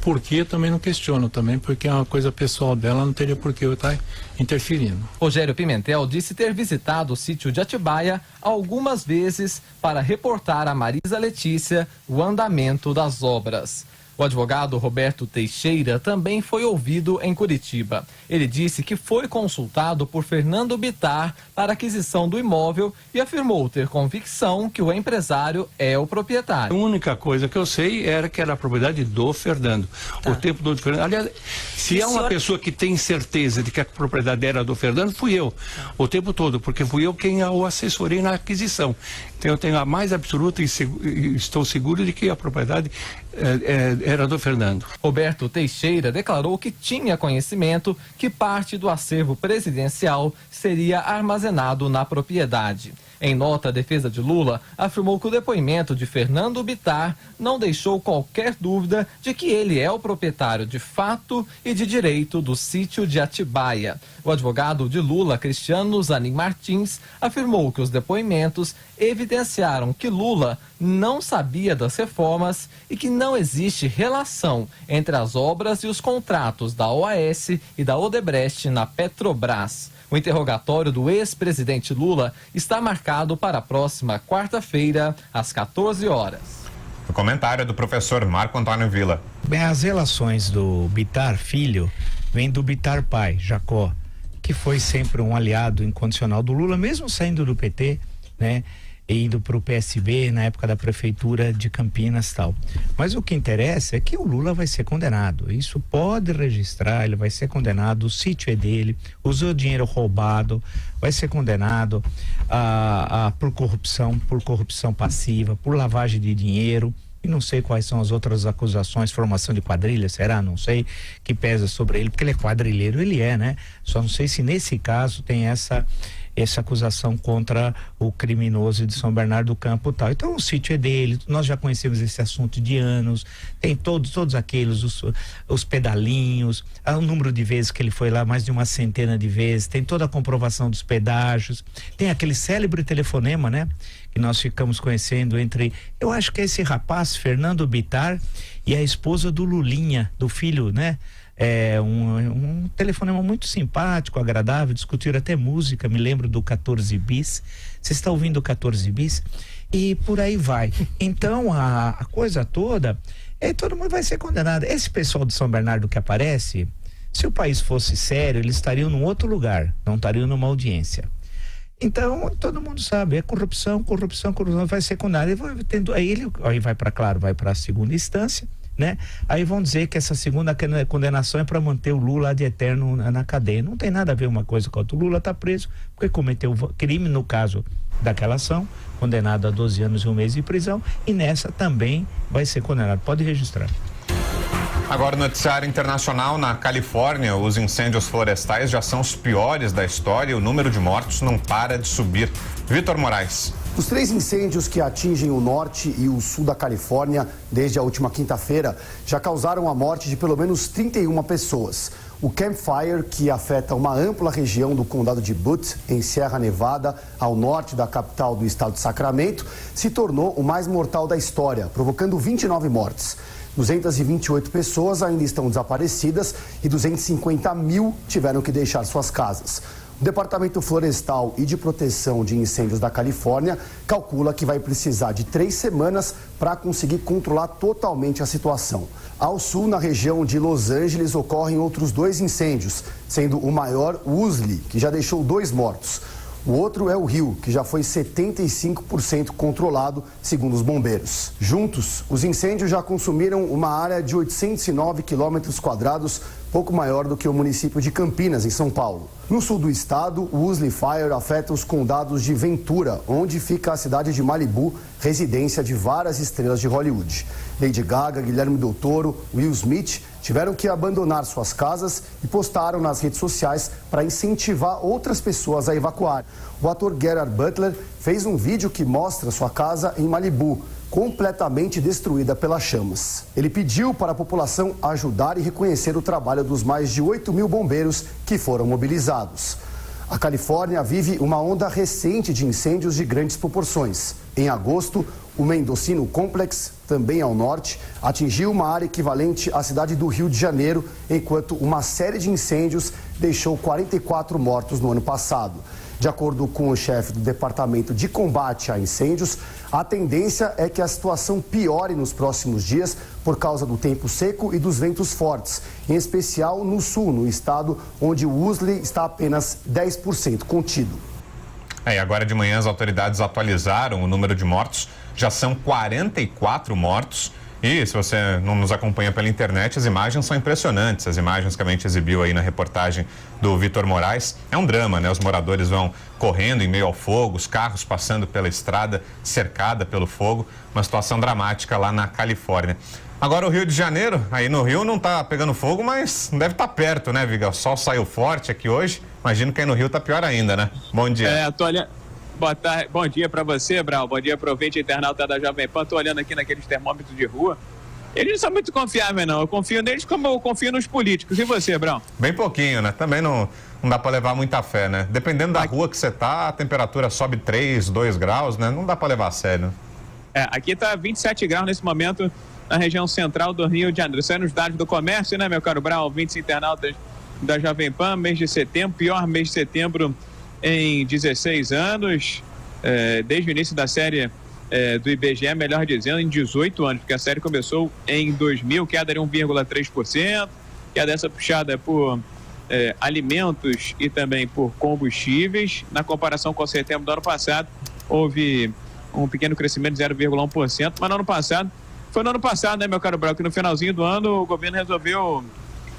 Porque eu também não questiono também, porque é uma coisa pessoal dela, não teria por que eu estar interferindo. Rogério Pimentel disse ter visitado o sítio de Atibaia algumas vezes para reportar a Marisa Letícia o andamento das obras. O advogado Roberto Teixeira também foi ouvido em Curitiba. Ele disse que foi consultado por Fernando Bittar para a aquisição do imóvel e afirmou ter convicção que o empresário é o proprietário. A única coisa que eu sei era que era a propriedade do Fernando. O tempo do Fernando. Aliás, se é uma pessoa que tem certeza de que a propriedade era do Fernando, fui eu. O tempo todo, porque fui eu quem o assessorei na aquisição. Então eu tenho a mais absoluta e estou seguro de que a propriedade era do Fernando. Roberto Teixeira declarou que tinha conhecimento que parte do acervo presidencial seria armazenado na propriedade. Em nota, a defesa de Lula afirmou que o depoimento de Fernando Bittar não deixou qualquer dúvida de que ele é o proprietário de fato e de direito do sítio de Atibaia. O advogado de Lula, Cristiano Zanin Martins, afirmou que os depoimentos evidenciaram que Lula não sabia das reformas e que não existe relação entre as obras e os contratos da OAS e da Odebrecht na Petrobras. O interrogatório do ex-presidente Lula está marcado para a próxima quarta-feira, às 14 horas. O comentário é do professor Marco Antônio Villa. Bem, as relações do Bittar filho vêm do Bittar pai, Jacó, que foi sempre um aliado incondicional do Lula, mesmo saindo do PT, né? Indo para o PSB na época da prefeitura de Campinas e tal. Mas o que interessa é que o Lula vai ser condenado. Isso pode registrar, ele vai ser condenado, o sítio é dele, usou dinheiro roubado, vai ser condenado por corrupção passiva, por lavagem de dinheiro. E não sei quais são as outras acusações, formação de quadrilha, será? Não sei, que pesa sobre ele, porque ele é quadrilheiro, ele é, né? Só não sei se nesse caso tem essa acusação contra o criminoso de São Bernardo do Campo e tal. Então o sítio é dele, nós já conhecemos esse assunto de anos, tem todos aqueles, os pedalinhos, o número de vezes que ele foi lá, mais de uma centena de vezes, tem toda a comprovação dos pedágios, tem aquele célebre telefonema, né? Que nós ficamos conhecendo entre, eu acho que é esse rapaz, Fernando Bittar, e a esposa do Lulinha, do filho, né? Um telefonema muito simpático, agradável, discutiram até música, me lembro do 14 bis. Você está ouvindo o 14 bis? E por aí vai. Então a coisa toda, todo mundo vai ser condenado. Esse pessoal de São Bernardo que aparece, se o país fosse sério, eles estariam num outro lugar, não estariam numa audiência. Então, todo mundo sabe, é corrupção, vai ser condenado. Aí vai para a segunda instância, né? Aí vão dizer que essa segunda condenação é para manter o Lula de eterno na cadeia. Não tem nada a ver uma coisa com a outra. O Lula está preso porque cometeu crime no caso daquela ação, condenado a 12 anos e 1 mês de prisão, e nessa também vai ser condenado. Pode registrar. Agora, no noticiário internacional, na Califórnia, os incêndios florestais já são os piores da história e o número de mortos não para de subir. Vitor Moraes. Os 3 incêndios que atingem o norte e o sul da Califórnia desde a última quinta-feira já causaram a morte de pelo menos 31 pessoas. O Camp Fire, que afeta uma ampla região do condado de Butte, em Sierra Nevada, ao norte da capital do estado de Sacramento, se tornou o mais mortal da história, provocando 29 mortes. 228 pessoas ainda estão desaparecidas e 250 mil tiveram que deixar suas casas. O Departamento Florestal e de Proteção de Incêndios da Califórnia calcula que vai precisar de 3 semanas para conseguir controlar totalmente a situação. Ao sul, na região de Los Angeles, ocorrem outros 2 incêndios, sendo o maior o Usley, que já deixou 2 mortos. O outro é o Rio, que já foi 75% controlado, segundo os bombeiros. Juntos, os incêndios já consumiram uma área de 809 quilômetros quadrados, pouco maior do que o município de Campinas, em São Paulo. No sul do estado, o Woolsey Fire afeta os condados de Ventura, onde fica a cidade de Malibu, residência de várias estrelas de Hollywood. Lady Gaga, Guilherme Del Toro, Will Smith tiveram que abandonar suas casas e postaram nas redes sociais para incentivar outras pessoas a evacuar. O ator Gerard Butler fez um vídeo que mostra sua casa em Malibu, completamente destruída pelas chamas. Ele pediu para a população ajudar e reconhecer o trabalho dos mais de 8.000 bombeiros que foram mobilizados. A Califórnia vive uma onda recente de incêndios de grandes proporções. Em agosto, o Mendocino Complex, também ao norte, atingiu uma área equivalente à cidade do Rio de Janeiro, enquanto uma série de incêndios deixou 44 mortos no ano passado. De acordo com o chefe do Departamento de Combate a Incêndios, a tendência é que a situação piore nos próximos dias por causa do tempo seco e dos ventos fortes, em especial no sul, no estado onde o Woolsey está apenas 10% contido. E agora de manhã as autoridades atualizaram o número de mortos, já são 44 mortos. E se você não nos acompanha pela internet, as imagens são impressionantes. As imagens que a gente exibiu aí na reportagem do Vitor Moraes. É um drama, né? Os moradores vão correndo em meio ao fogo, os carros passando pela estrada cercada pelo fogo. Uma situação dramática lá na Califórnia. Agora o Rio de Janeiro, aí no Rio não tá pegando fogo, mas deve estar perto, né, Viga? O sol saiu forte aqui hoje. Imagino que aí no Rio tá pior ainda, né? Bom dia. Tô olhando. Boa tarde, bom dia para você, Brau. Bom dia para o ouvinte internauta da Jovem Pan. Tô olhando aqui naqueles termômetros de rua. Eles não são muito confiáveis, não. Eu confio neles como eu confio nos políticos. E você, Brau? Bem pouquinho, né? Também não dá para levar muita fé, né? Dependendo da rua que você tá, a temperatura sobe 3, 2 graus, né? Não dá para levar a sério. Aqui tá 27 graus nesse momento na região central do Rio de Janeiro. Isso é nos dados do comércio, né, meu caro Brau? Ouvintes internautas da Jovem Pan, mês de setembro, pior mês de setembro em 16 anos, desde o início da série do IBGE, melhor dizendo, em 18 anos, porque a série começou em 2000, queda de 1,3%, queda dessa puxada por alimentos e também por combustíveis. Na comparação com setembro do ano passado, houve um pequeno crescimento de 0,1%, mas no ano passado, né, meu caro Brau, que no finalzinho do ano o governo resolveu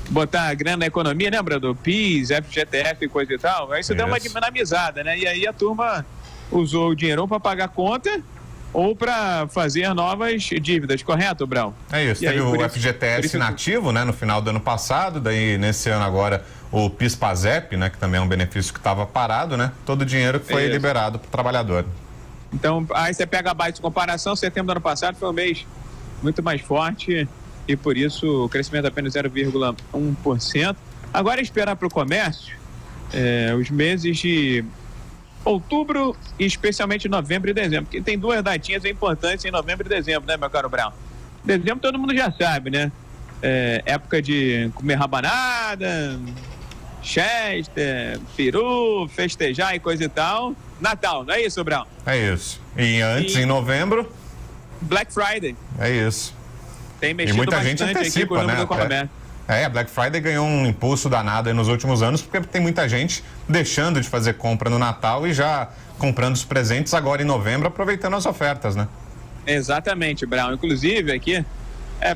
botar a grana na economia, lembra do PIS, FGTS e coisa e tal? Aí isso deu uma dinamizada, né? E aí a turma usou o dinheiro para pagar conta ou para fazer novas dívidas, correto, Brau? É isso, teve o FGTS inativo, né, no final do ano passado, daí nesse ano agora o PIS-PASEP, né, que também é um benefício que estava parado, né? Todo o dinheiro que foi liberado para o trabalhador. Então, aí você pega a base de comparação, setembro do ano passado foi um mês muito mais forte e por isso o crescimento é apenas 0,1%. Agora esperar para o comércio os meses de outubro e especialmente novembro e dezembro, porque tem duas datinhas importantes em novembro e dezembro, né, meu caro Brown? Dezembro todo mundo já sabe, né? Época de comer rabanada, chester, peru, festejar e coisa e tal. Natal, não é isso, Brown? É isso. E antes, em novembro? Black Friday. É isso. Tem mexido muita gente antecipa, né? A Black Friday ganhou um impulso danado aí nos últimos anos, porque tem muita gente deixando de fazer compra no Natal e já comprando os presentes agora em novembro, aproveitando as ofertas, né? Exatamente, Brown. Inclusive, aqui,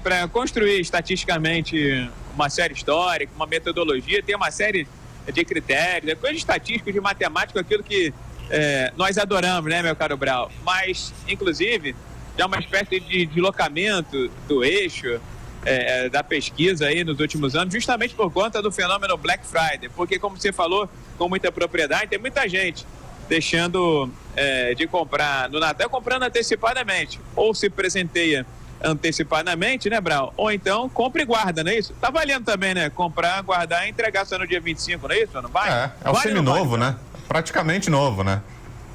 para construir estatisticamente uma série histórica, uma metodologia, tem uma série de critérios, coisa de estatística, de matemática, aquilo que nós adoramos, né, meu caro Brau? Mas, inclusive, já uma espécie de deslocamento do eixo da pesquisa aí nos últimos anos, justamente por conta do fenômeno Black Friday, porque, como você falou com muita propriedade, tem muita gente deixando de comprar no Natal, comprando antecipadamente, ou se presenteia antecipadamente, né, Brau? Ou então compra e guarda, não é isso? Tá valendo também, né? Comprar, guardar e entregar só no dia 25, não é isso? Não vai? É o seminovo, né? Praticamente novo, né?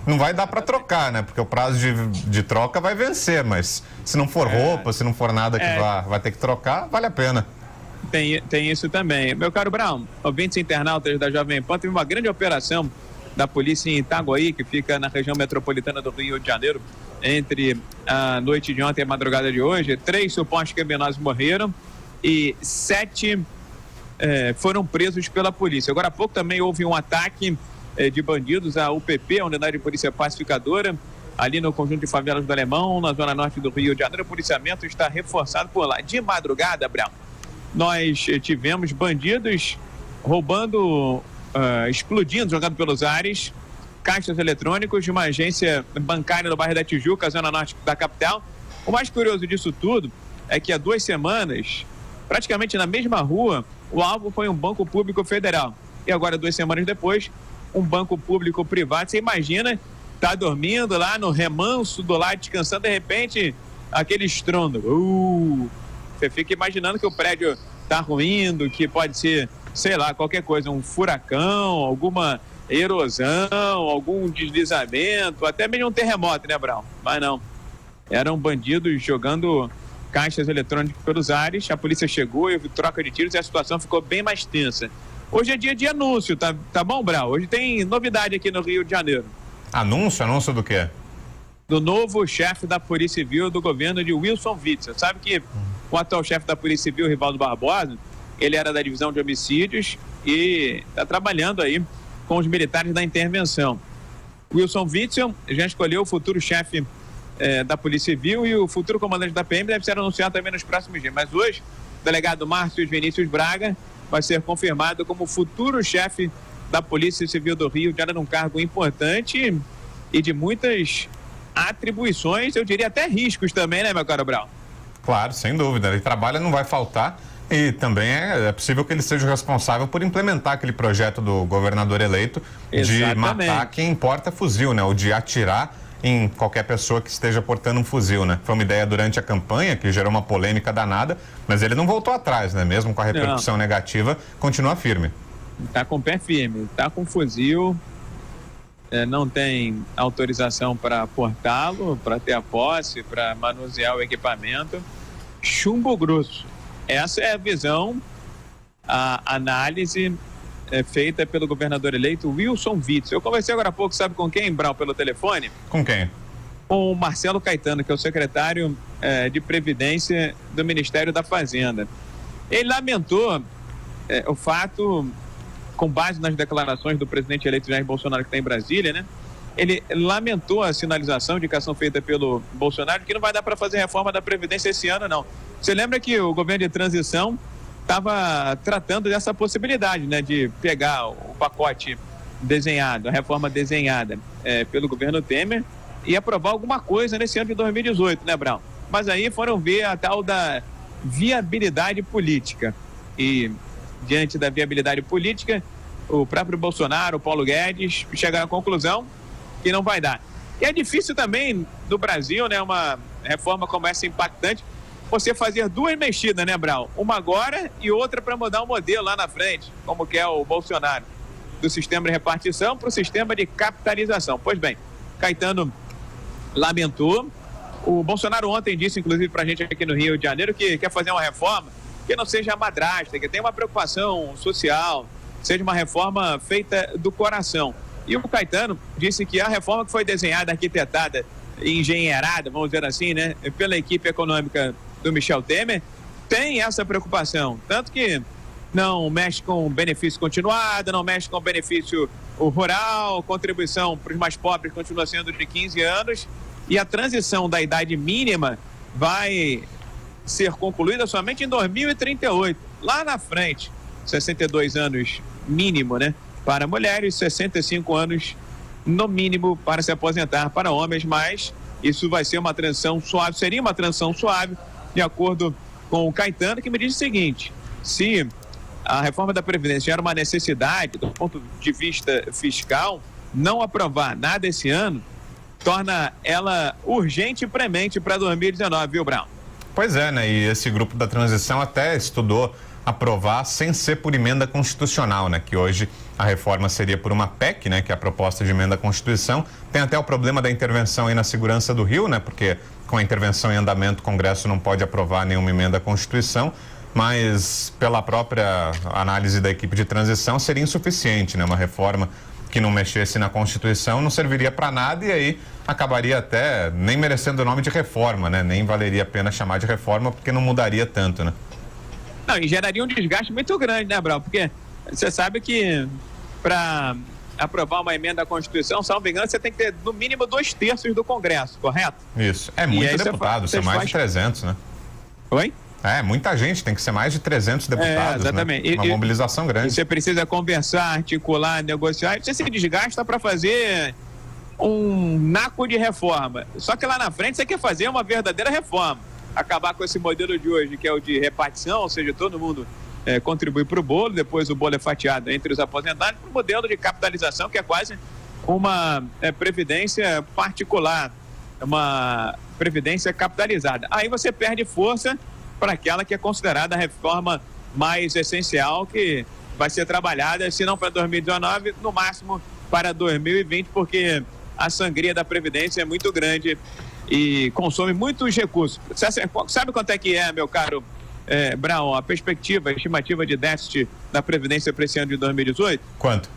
Não vai dar para trocar, né? Porque o prazo de troca vai vencer, mas se não for roupa, se não for nada que vai ter que trocar, vale a pena. Tem isso também. Meu caro Brown, ouvintes internautas da Jovem Pan, teve uma grande operação da polícia em Itaguaí, que fica na região metropolitana do Rio de Janeiro, entre a noite de ontem e a madrugada de hoje. 3 supostos criminosos morreram e 7 foram presos pela polícia. Agora há pouco também houve um ataque de bandidos à UPP, a Unidade de Polícia Pacificadora, ali no conjunto de favelas do Alemão, na zona norte do Rio de Janeiro. O policiamento está reforçado por lá. De madrugada, Brown, nós tivemos bandidos roubando, explodindo, jogando pelos ares, caixas eletrônicos de uma agência bancária no bairro da Tijuca, zona norte da capital. O mais curioso disso tudo é que há 2 semanas, praticamente na mesma rua, o alvo foi um banco público federal. E agora, 2 semanas depois, um banco público privado. Você imagina, tá dormindo lá no remanso do lar, descansando, de repente, aquele estrondo. Você fica imaginando que o prédio tá ruindo, que pode ser, sei lá, qualquer coisa, um furacão, alguma erosão, algum deslizamento, até mesmo um terremoto, né, Brown? Mas não. Eram bandidos jogando caixas eletrônicas pelos ares, a polícia chegou e houve troca de tiros e a situação ficou bem mais tensa. Hoje é dia de anúncio, tá bom, Brown? Hoje tem novidade aqui no Rio de Janeiro. Anúncio? Anúncio do quê? Do novo chefe da Polícia Civil do governo de Wilson Witzel. Sabe que o atual chefe da Polícia Civil, Rivaldo Barbosa, ele era da divisão de homicídios e está trabalhando aí com os militares da intervenção. Wilson Witzel já escolheu o futuro chefe da Polícia Civil e o futuro comandante da PM deve ser anunciado também nos próximos dias. Mas hoje, o delegado Márcio Vinícius Braga vai ser confirmado como futuro chefe da Polícia Civil do Rio de Janeiro, um cargo importante e de muitas atribuições, eu diria até riscos também, né, meu caro Brown? Claro, sem dúvida. Ele trabalha, não vai faltar. E também é possível que ele seja responsável por implementar aquele projeto do governador eleito de matar quem porta fuzil, né? Ou de atirar em qualquer pessoa que esteja portando um fuzil, né? Foi uma ideia durante a campanha que gerou uma polêmica danada, mas ele não voltou atrás, né? Mesmo com a repercussão negativa, continua firme. Tá com o pé firme, tá com fuzil, não tem autorização para portá-lo, para ter a posse, para manusear o equipamento. Chumbo grosso. Essa é a visão, a análise feita pelo governador eleito Wilson Witzel. Eu conversei agora há pouco, sabe com quem, Brown, pelo telefone? Com quem? Com o Marcelo Caetano, que é o secretário de Previdência do Ministério da Fazenda. Ele lamentou o fato, com base nas declarações do presidente eleito Jair Bolsonaro, que está em Brasília, né? Ele lamentou a sinalização, indicação feita pelo Bolsonaro, que não vai dar para fazer reforma da Previdência esse ano, não. Você lembra que o governo de transição estava tratando dessa possibilidade, né, de pegar o pacote desenhado, a reforma desenhada pelo governo Temer e aprovar alguma coisa nesse ano de 2018, né, Brown? Mas aí foram ver a tal da viabilidade política. E diante da viabilidade política, o próprio Bolsonaro, o Paulo Guedes, chegaram à conclusão que não vai dar. E é difícil também no Brasil, né, uma reforma como essa impactante, você fazer 2 mexidas, né, Brown? Uma agora e outra para mudar o modelo lá na frente, como que é o Bolsonaro, do sistema de repartição para o sistema de capitalização. Pois bem, Caetano lamentou. O Bolsonaro ontem disse, inclusive, para a gente aqui no Rio de Janeiro, que quer fazer uma reforma que não seja madrasta, que tenha uma preocupação social, seja uma reforma feita do coração. E o Caetano disse que a reforma que foi desenhada, arquitetada, engenheirada, vamos dizer assim, né, pela equipe econômica do Michel Temer, tem essa preocupação. Tanto que não mexe com benefício continuado, não mexe com benefício rural, contribuição para os mais pobres continua sendo de 15 anos e a transição da idade mínima vai ser concluída somente em 2038. Lá na frente, 62 anos mínimo, né, para mulheres, 65 anos no mínimo para se aposentar para homens, mas isso vai ser uma transição suave, seria uma transição suave, de acordo com o Caetano, que me diz o seguinte: se a reforma da Previdência era uma necessidade do ponto de vista fiscal, não aprovar nada esse ano torna ela urgente e premente para 2019, viu, Brown? Pois é, né? E esse grupo da transição até estudou aprovar sem ser por emenda constitucional, né? Que hoje a reforma seria por uma PEC, né? Que é a proposta de emenda à Constituição. Tem até o problema da intervenção aí na segurança do Rio, né? Porque com a intervenção em andamento, o Congresso não pode aprovar nenhuma emenda à Constituição, mas pela própria análise da equipe de transição seria insuficiente, né? Uma reforma que não mexesse na Constituição não serviria para nada e aí acabaria até nem merecendo o nome de reforma, né? Nem valeria a pena chamar de reforma porque não mudaria tanto, né? Não, e geraria um desgaste muito grande, né, Brown? Porque você sabe que para aprovar uma emenda à Constituição, salvo engano, você tem que ter no mínimo 2/3 do Congresso, correto? Isso. É muito deputado, são mais de 300, né? Oi? Muita gente, tem que ser mais de 300 deputados, exatamente. Né? Uma mobilização grande. E você precisa conversar, articular, negociar, e você se desgasta para fazer um naco de reforma. Só que lá na frente você quer fazer uma verdadeira reforma. Acabar com esse modelo de hoje, que é o de repartição, ou seja, todo mundo contribui para o bolo, depois o bolo é fatiado entre os aposentados, para o modelo de capitalização, que é quase uma previdência particular, uma previdência capitalizada. Aí você perde força para aquela que é considerada a reforma mais essencial, que vai ser trabalhada, se não para 2019, no máximo para 2020, porque a sangria da Previdência é muito grande e consome muitos recursos. Sabe quanto é que meu caro Brown, a estimativa de déficit da Previdência para esse ano de 2018? Quanto?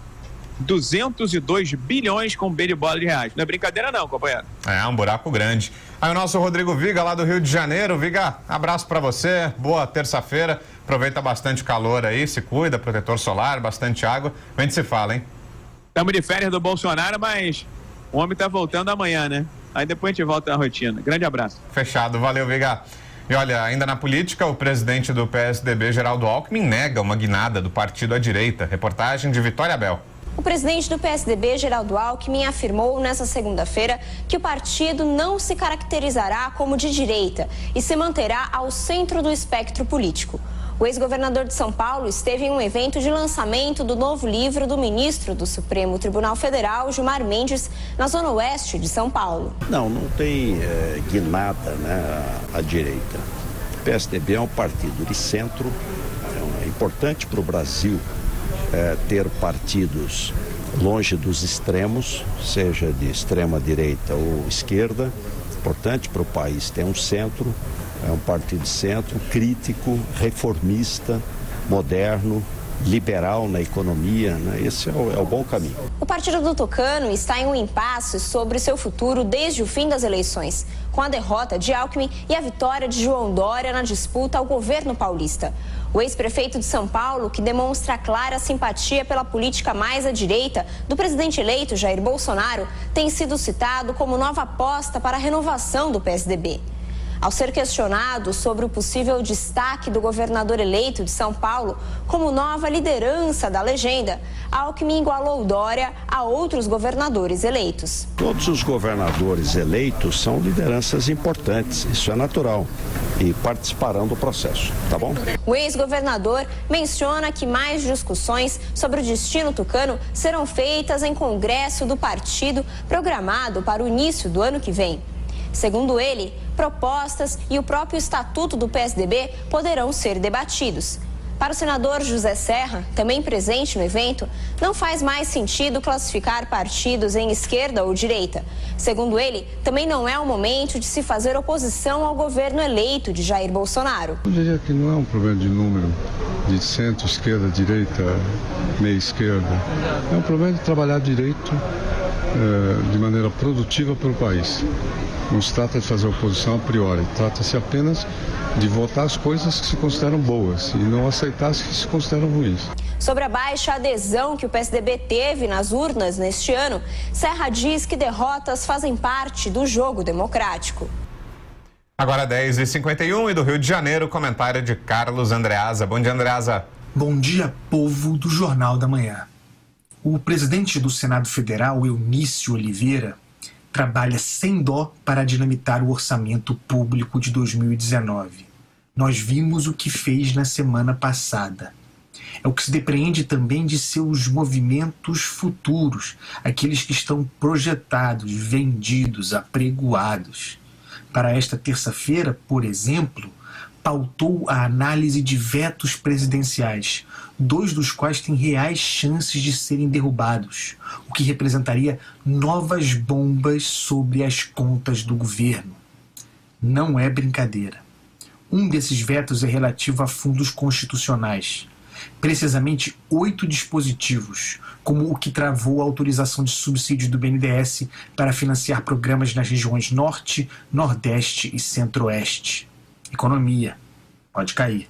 202 bilhões com B de bola de reais. Não é brincadeira não, companheiro. É um buraco grande. Aí o nosso Rodrigo Viga, lá do Rio de Janeiro. Viga, abraço para você, boa terça-feira. Aproveita bastante calor aí, se cuida, protetor solar, bastante água. A gente se fala, hein? Estamos de férias do Bolsonaro, mas o homem tá voltando amanhã, né? Aí depois a gente volta à rotina. Grande abraço. Fechado, valeu, Viga. E olha, ainda na política, o presidente do PSDB, Geraldo Alckmin, nega uma guinada do partido à direita. Reportagem de Vitória Bel. O presidente do PSDB, Geraldo Alckmin, afirmou nesta segunda-feira que o partido não se caracterizará como de direita e se manterá ao centro do espectro político. O ex-governador de São Paulo esteve em um evento de lançamento do novo livro do ministro do Supremo Tribunal Federal, Gilmar Mendes, na zona oeste de São Paulo. Não tem guinada, à direita. O PSDB é um partido de centro, é importante para o Brasil ter partidos longe dos extremos, seja de extrema direita ou esquerda. Importante para o país ter um centro. É um partido de centro, crítico, reformista, moderno, liberal na economia, Esse é o bom caminho. O partido do Tucano está em um impasse sobre seu futuro desde o fim das eleições, com a derrota de Alckmin e a vitória de João Dória na disputa ao governo paulista. O ex-prefeito de São Paulo, que demonstra clara simpatia pela política mais à direita do presidente eleito Jair Bolsonaro, tem sido citado como nova aposta para a renovação do PSDB. Ao ser questionado sobre o possível destaque do governador eleito de São Paulo como nova liderança da legenda, Alckmin igualou Dória a outros governadores eleitos. Todos os governadores eleitos são lideranças importantes, isso é natural, e participarão do processo, tá bom? O ex-governador menciona que mais discussões sobre o destino tucano serão feitas em congresso do partido programado para o início do ano que vem. Segundo ele, propostas e o próprio estatuto do PSDB poderão ser debatidos. Para o senador José Serra, também presente no evento, não faz mais sentido classificar partidos em esquerda ou direita. Segundo ele, também não é o momento de se fazer oposição ao governo eleito de Jair Bolsonaro. Eu diria que não é um problema de número, de centro, esquerda, direita, meia esquerda. É um problema de trabalhar direito de maneira produtiva para o país. Não se trata de fazer oposição a priori, trata-se apenas de votar as coisas que se consideram boas e não aceitar as que se consideram ruins. Sobre a baixa adesão que o PSDB teve nas urnas neste ano, Serra diz que derrotas fazem parte do jogo democrático. Agora 10h51 e do Rio de Janeiro, comentário de Carlos Andreasa. Bom dia, Andreasa. Bom dia, povo do Jornal da Manhã. O presidente do Senado Federal, Eunício Oliveira, trabalha sem dó para dinamitar o orçamento público de 2019. Nós vimos o que fez na semana passada. É o que se depreende também de seus movimentos futuros, aqueles que estão projetados, vendidos, apregoados. Para esta terça-feira, por exemplo, pautou a análise de vetos presidenciais, 2 dos quais têm reais chances de serem derrubados, o que representaria novas bombas sobre as contas do governo. Não é brincadeira. Um desses vetos é relativo a fundos constitucionais. Precisamente 8 dispositivos, como o que travou a autorização de subsídio do BNDES para financiar programas nas regiões Norte, Nordeste e Centro-Oeste. Economia. Pode cair.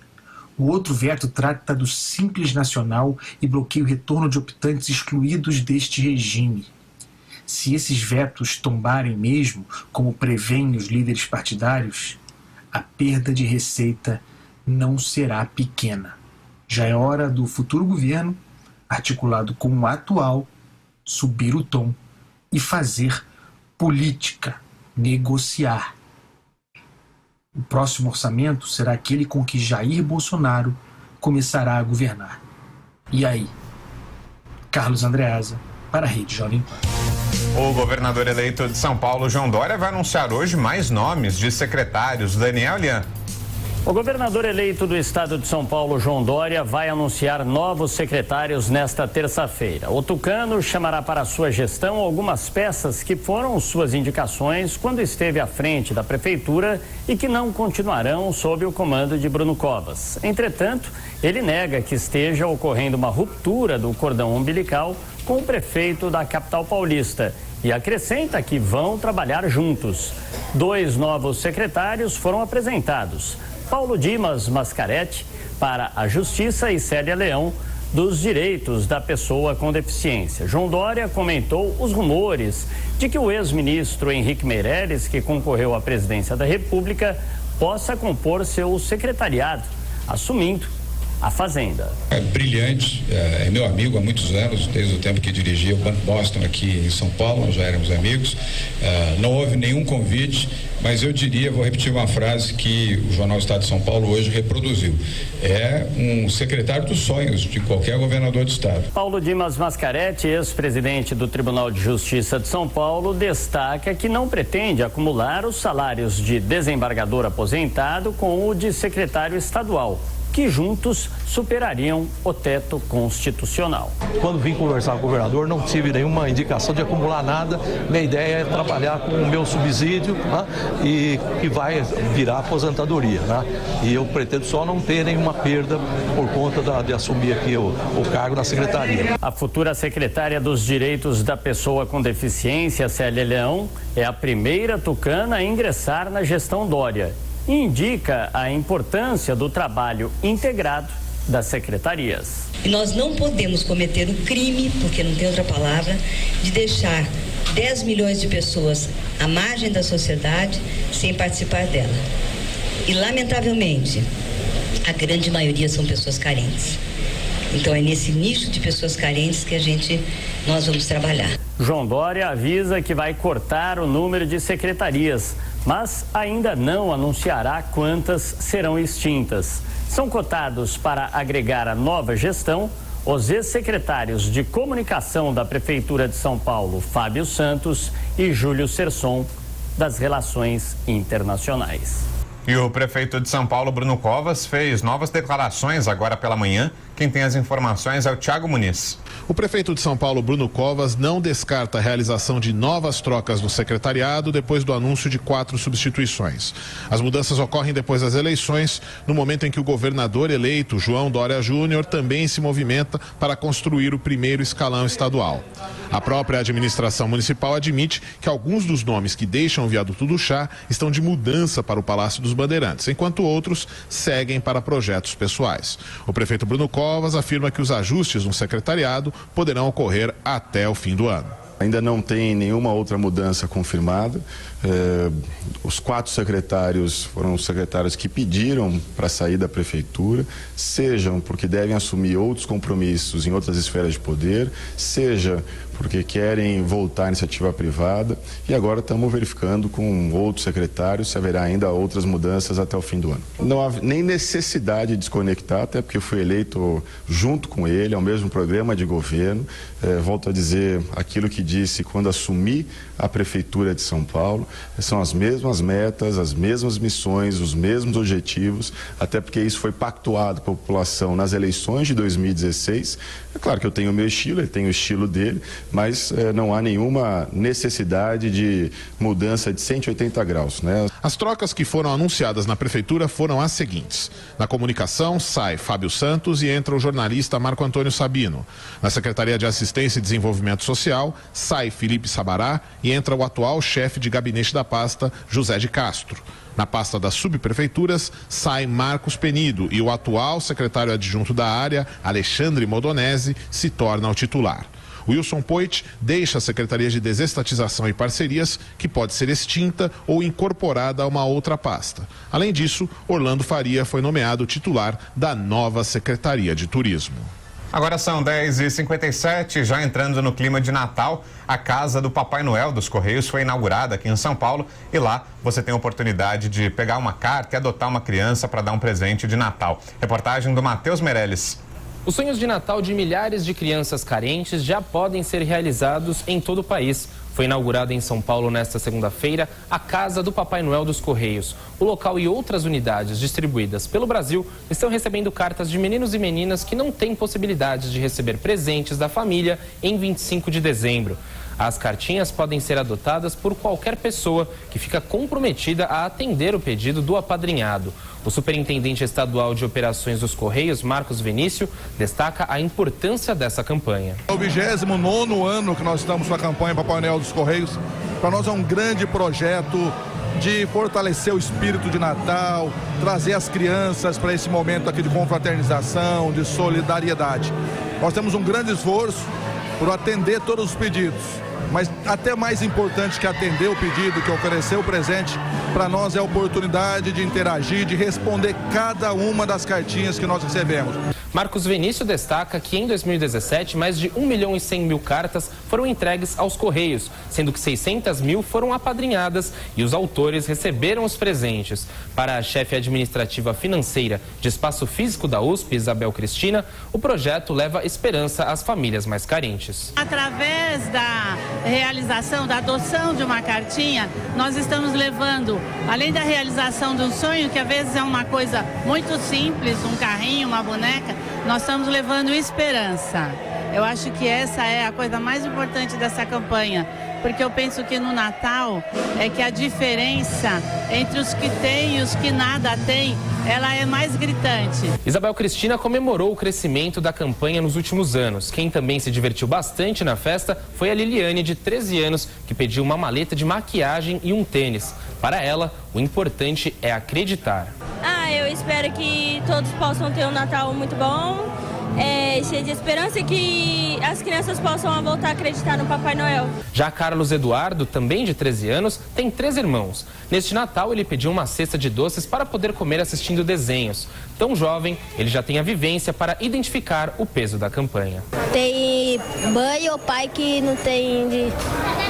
O outro veto trata do Simples Nacional e bloqueia o retorno de optantes excluídos deste regime. Se esses vetos tombarem mesmo, como prevêem os líderes partidários, a perda de receita não será pequena. Já é hora do futuro governo, articulado com o atual, subir o tom e fazer política, negociar. O próximo orçamento será aquele com que Jair Bolsonaro começará a governar. E aí? Carlos Andreasa, para a Rede Jovem Pan. O governador eleito de São Paulo, João Dória, vai anunciar hoje mais nomes de secretários. Daniel Lian. O governador eleito do estado de São Paulo, João Dória, vai anunciar novos secretários nesta terça-feira. O tucano chamará para sua gestão algumas peças que foram suas indicações quando esteve à frente da prefeitura e que não continuarão sob o comando de Bruno Covas. Entretanto, ele nega que esteja ocorrendo uma ruptura do cordão umbilical com o prefeito da capital paulista e acrescenta que vão trabalhar juntos. 2 novos secretários foram apresentados: Paulo Dimas Mascaretti, para a Justiça, e Célia Leão, dos Direitos da Pessoa com Deficiência. João Dória comentou os rumores de que o ex-ministro Henrique Meirelles, que concorreu à presidência da República, possa compor seu secretariado, assumindo a Fazenda. É brilhante, é meu amigo há muitos anos, desde o tempo que dirigia o Banco Boston aqui em São Paulo, nós já éramos amigos. Não houve nenhum convite, mas eu diria, vou repetir uma frase que o Jornal Estado de São Paulo hoje reproduziu: é um secretário dos sonhos de qualquer governador do estado. Paulo Dimas Mascaretti, ex-presidente do Tribunal de Justiça de São Paulo, destaca que não pretende acumular os salários de desembargador aposentado com o de secretário estadual, que juntos superariam o teto constitucional. Quando vim conversar com o governador, não tive nenhuma indicação de acumular nada. Minha ideia é trabalhar com o meu subsídio, né, e que vai virar aposentadoria, né? E eu pretendo só não ter nenhuma perda por conta de assumir aqui o cargo na secretaria. A futura secretária dos Direitos da Pessoa com Deficiência, Célia Leão, é a primeira tucana a ingressar na gestão Dória. Indica a importância do trabalho integrado das secretarias. E nós não podemos cometer o crime, porque não tem outra palavra, de deixar 10 milhões de pessoas à margem da sociedade sem participar dela. E, lamentavelmente, a grande maioria são pessoas carentes. Então é nesse nicho de pessoas carentes que nós vamos trabalhar. João Dória avisa que vai cortar o número de secretarias, mas ainda não anunciará quantas serão extintas. São cotados para agregar a nova gestão os ex-secretários de comunicação da Prefeitura de São Paulo, Fábio Santos, e Júlio Serson, das Relações Internacionais. E o prefeito de São Paulo, Bruno Covas, fez novas declarações agora pela manhã. Quem tem as informações é o Thiago Muniz. O prefeito de São Paulo, Bruno Covas, não descarta a realização de novas trocas no secretariado depois do anúncio de 4 substituições. As mudanças ocorrem depois das eleições, no momento em que o governador eleito, João Dória Júnior, também se movimenta para construir o primeiro escalão estadual. A própria administração municipal admite que alguns dos nomes que deixam o viaduto do Chá estão de mudança para o Palácio dos Bandeirantes, enquanto outros seguem para projetos pessoais. O prefeito Bruno Covas afirma que os ajustes no secretariado poderão ocorrer até o fim do ano. Ainda não tem nenhuma outra mudança confirmada. Os 4 secretários foram os secretários que pediram para sair da prefeitura, sejam porque devem assumir outros compromissos em outras esferas de poder, seja porque querem voltar à iniciativa privada, e agora estamos verificando com outros secretários se haverá ainda outras mudanças até o fim do ano. Não há nem necessidade de desconectar, até porque eu fui eleito junto com ele, ao mesmo programa de governo. Volto a dizer aquilo que disse quando assumi a Prefeitura de São Paulo: são as mesmas metas, as mesmas missões, os mesmos objetivos, até porque isso foi pactuado com a população nas eleições de 2016. É claro que eu tenho o meu estilo, ele tem o estilo dele, mas não há nenhuma necessidade de mudança de 180 graus, né? As trocas que foram anunciadas na prefeitura foram as seguintes: na comunicação sai Fábio Santos e entra o jornalista Marco Antônio Sabino. Na Secretaria de Assistência e Desenvolvimento Social sai Felipe Sabará e entra o atual chefe de gabinete da pasta, José de Castro. Na pasta das subprefeituras sai Marcos Penido e o atual secretário adjunto da área, Alexandre Modonese, se torna o titular. Wilson Poit deixa a Secretaria de Desestatização e Parcerias, que pode ser extinta ou incorporada a uma outra pasta. Além disso, Orlando Faria foi nomeado titular da nova Secretaria de Turismo. Agora são 10h57, já entrando no clima de Natal, a Casa do Papai Noel dos Correios foi inaugurada aqui em São Paulo e lá você tem a oportunidade de pegar uma carta e adotar uma criança para dar um presente de Natal. Reportagem do Matheus Meirelles. Os sonhos de Natal de milhares de crianças carentes já podem ser realizados em todo o país. Foi inaugurada em São Paulo nesta segunda-feira a Casa do Papai Noel dos Correios. O local e outras unidades distribuídas pelo Brasil estão recebendo cartas de meninos e meninas que não têm possibilidade de receber presentes da família em 25 de dezembro. As cartinhas podem ser adotadas por qualquer pessoa que fica comprometida a atender o pedido do apadrinhado. O superintendente estadual de operações dos Correios, Marcos Vinícius, destaca a importância dessa campanha. É o 29º ano que nós estamos com a campanha Papai Noel dos Correios. Para nós é um grande projeto de fortalecer o espírito de Natal, trazer as crianças para esse momento aqui de confraternização, de solidariedade. Nós temos um grande esforço por atender todos os pedidos, mas até mais importante que atender o pedido, que oferecer o presente, para nós é a oportunidade de interagir, de responder cada uma das cartinhas que nós recebemos. Marcos Vinícius destaca que em 2017, mais de 1.100.000 cartas foram entregues aos Correios, sendo que 600.000 foram apadrinhadas e os autores receberam os presentes. Para a chefe administrativa financeira de Espaço Físico da USP, Isabel Cristina, o projeto leva esperança às famílias mais carentes. Através da realização, da adoção de uma cartinha, nós estamos levando, além da realização de um sonho, que às vezes é uma coisa muito simples, um carrinho, uma boneca, nós estamos levando esperança. Eu acho que essa é a coisa mais importante dessa campanha, porque eu penso que no Natal é que a diferença entre os que têm e os que nada têm, ela é mais gritante. Isabel Cristina comemorou o crescimento da campanha nos últimos anos. Quem também se divertiu bastante na festa foi a Liliane, de 13 anos, que pediu uma maleta de maquiagem e um tênis. Para ela, o importante é acreditar. Eu espero que todos possam ter um Natal muito bom, cheio de esperança, e que as crianças possam voltar a acreditar no Papai Noel. Já Carlos Eduardo, também de 13 anos, tem 3 irmãos. Neste Natal, ele pediu uma cesta de doces para poder comer assistindo desenhos. Tão jovem, ele já tem a vivência para identificar o peso da campanha. Tem mãe ou pai que não tem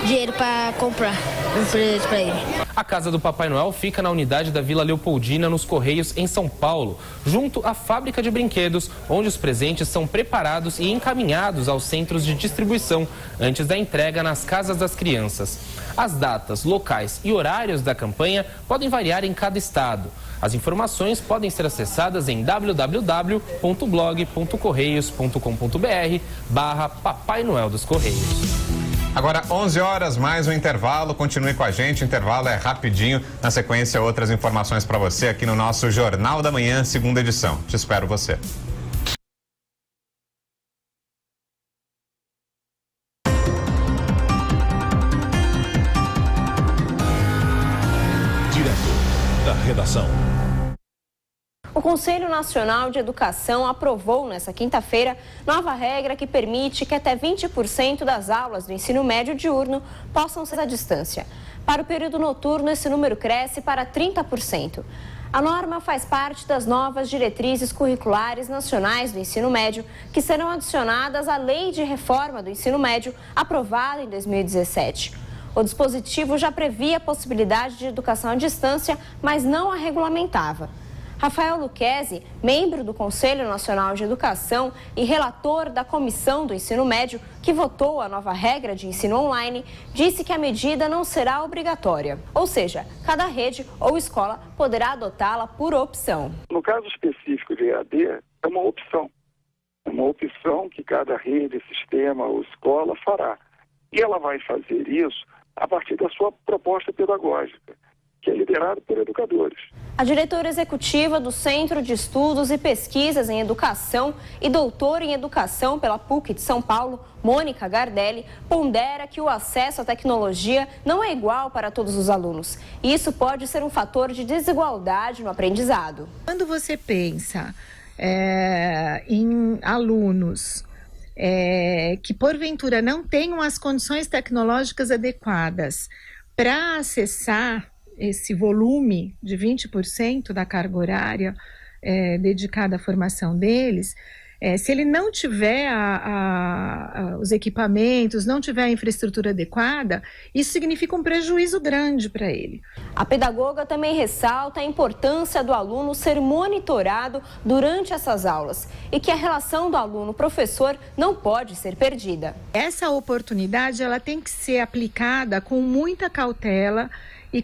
dinheiro para comprar um presente para ele. A Casa do Papai Noel fica na unidade da Vila Leopoldina, nos Correios, em São Paulo, junto à fábrica de brinquedos, onde os presentes são preparados e encaminhados aos centros de distribuição, antes da entrega nas casas das crianças. As datas, locais e horários da campanha podem variar em cada estado. As informações podem ser acessadas em www.blog.correios.com.br/Papai Noel dos Correios. Agora 11 horas, mais um intervalo. Continue com a gente, o intervalo é rapidinho. Na sequência, outras informações para você aqui no nosso Jornal da Manhã, segunda edição. Te espero você. Direto da redação. O Conselho Nacional de Educação aprovou nesta quinta-feira nova regra que permite que até 20% das aulas do ensino médio diurno possam ser à distância. Para o período noturno, esse número cresce para 30%. A norma faz parte das novas diretrizes curriculares nacionais do ensino médio, que serão adicionadas à Lei de Reforma do Ensino Médio, aprovada em 2017. O dispositivo já previa a possibilidade de educação à distância, mas não a regulamentava. Rafael Lucchesi, membro do Conselho Nacional de Educação e relator da Comissão do Ensino Médio, que votou a nova regra de ensino online, disse que a medida não será obrigatória. Ou seja, cada rede ou escola poderá adotá-la por opção. No caso específico de EAD, é uma opção. É uma opção que cada rede, sistema ou escola fará. E ela vai fazer isso a partir da sua proposta pedagógica, que é liderado por educadores. A diretora executiva do Centro de Estudos e Pesquisas em Educação e doutora em Educação pela PUC de São Paulo, Mônica Gardelli, pondera que o acesso à tecnologia não é igual para todos os alunos. E isso pode ser um fator de desigualdade no aprendizado. Quando você pensa em alunos que porventura não tenham as condições tecnológicas adequadas para acessar esse volume de 20% da carga horária dedicada à formação deles, se ele não tiver os equipamentos, não tiver a infraestrutura adequada, isso significa um prejuízo grande para ele. A pedagoga também ressalta a importância do aluno ser monitorado durante essas aulas e que a relação do aluno-professor não pode ser perdida. Essa oportunidade ela tem que ser aplicada com muita cautela e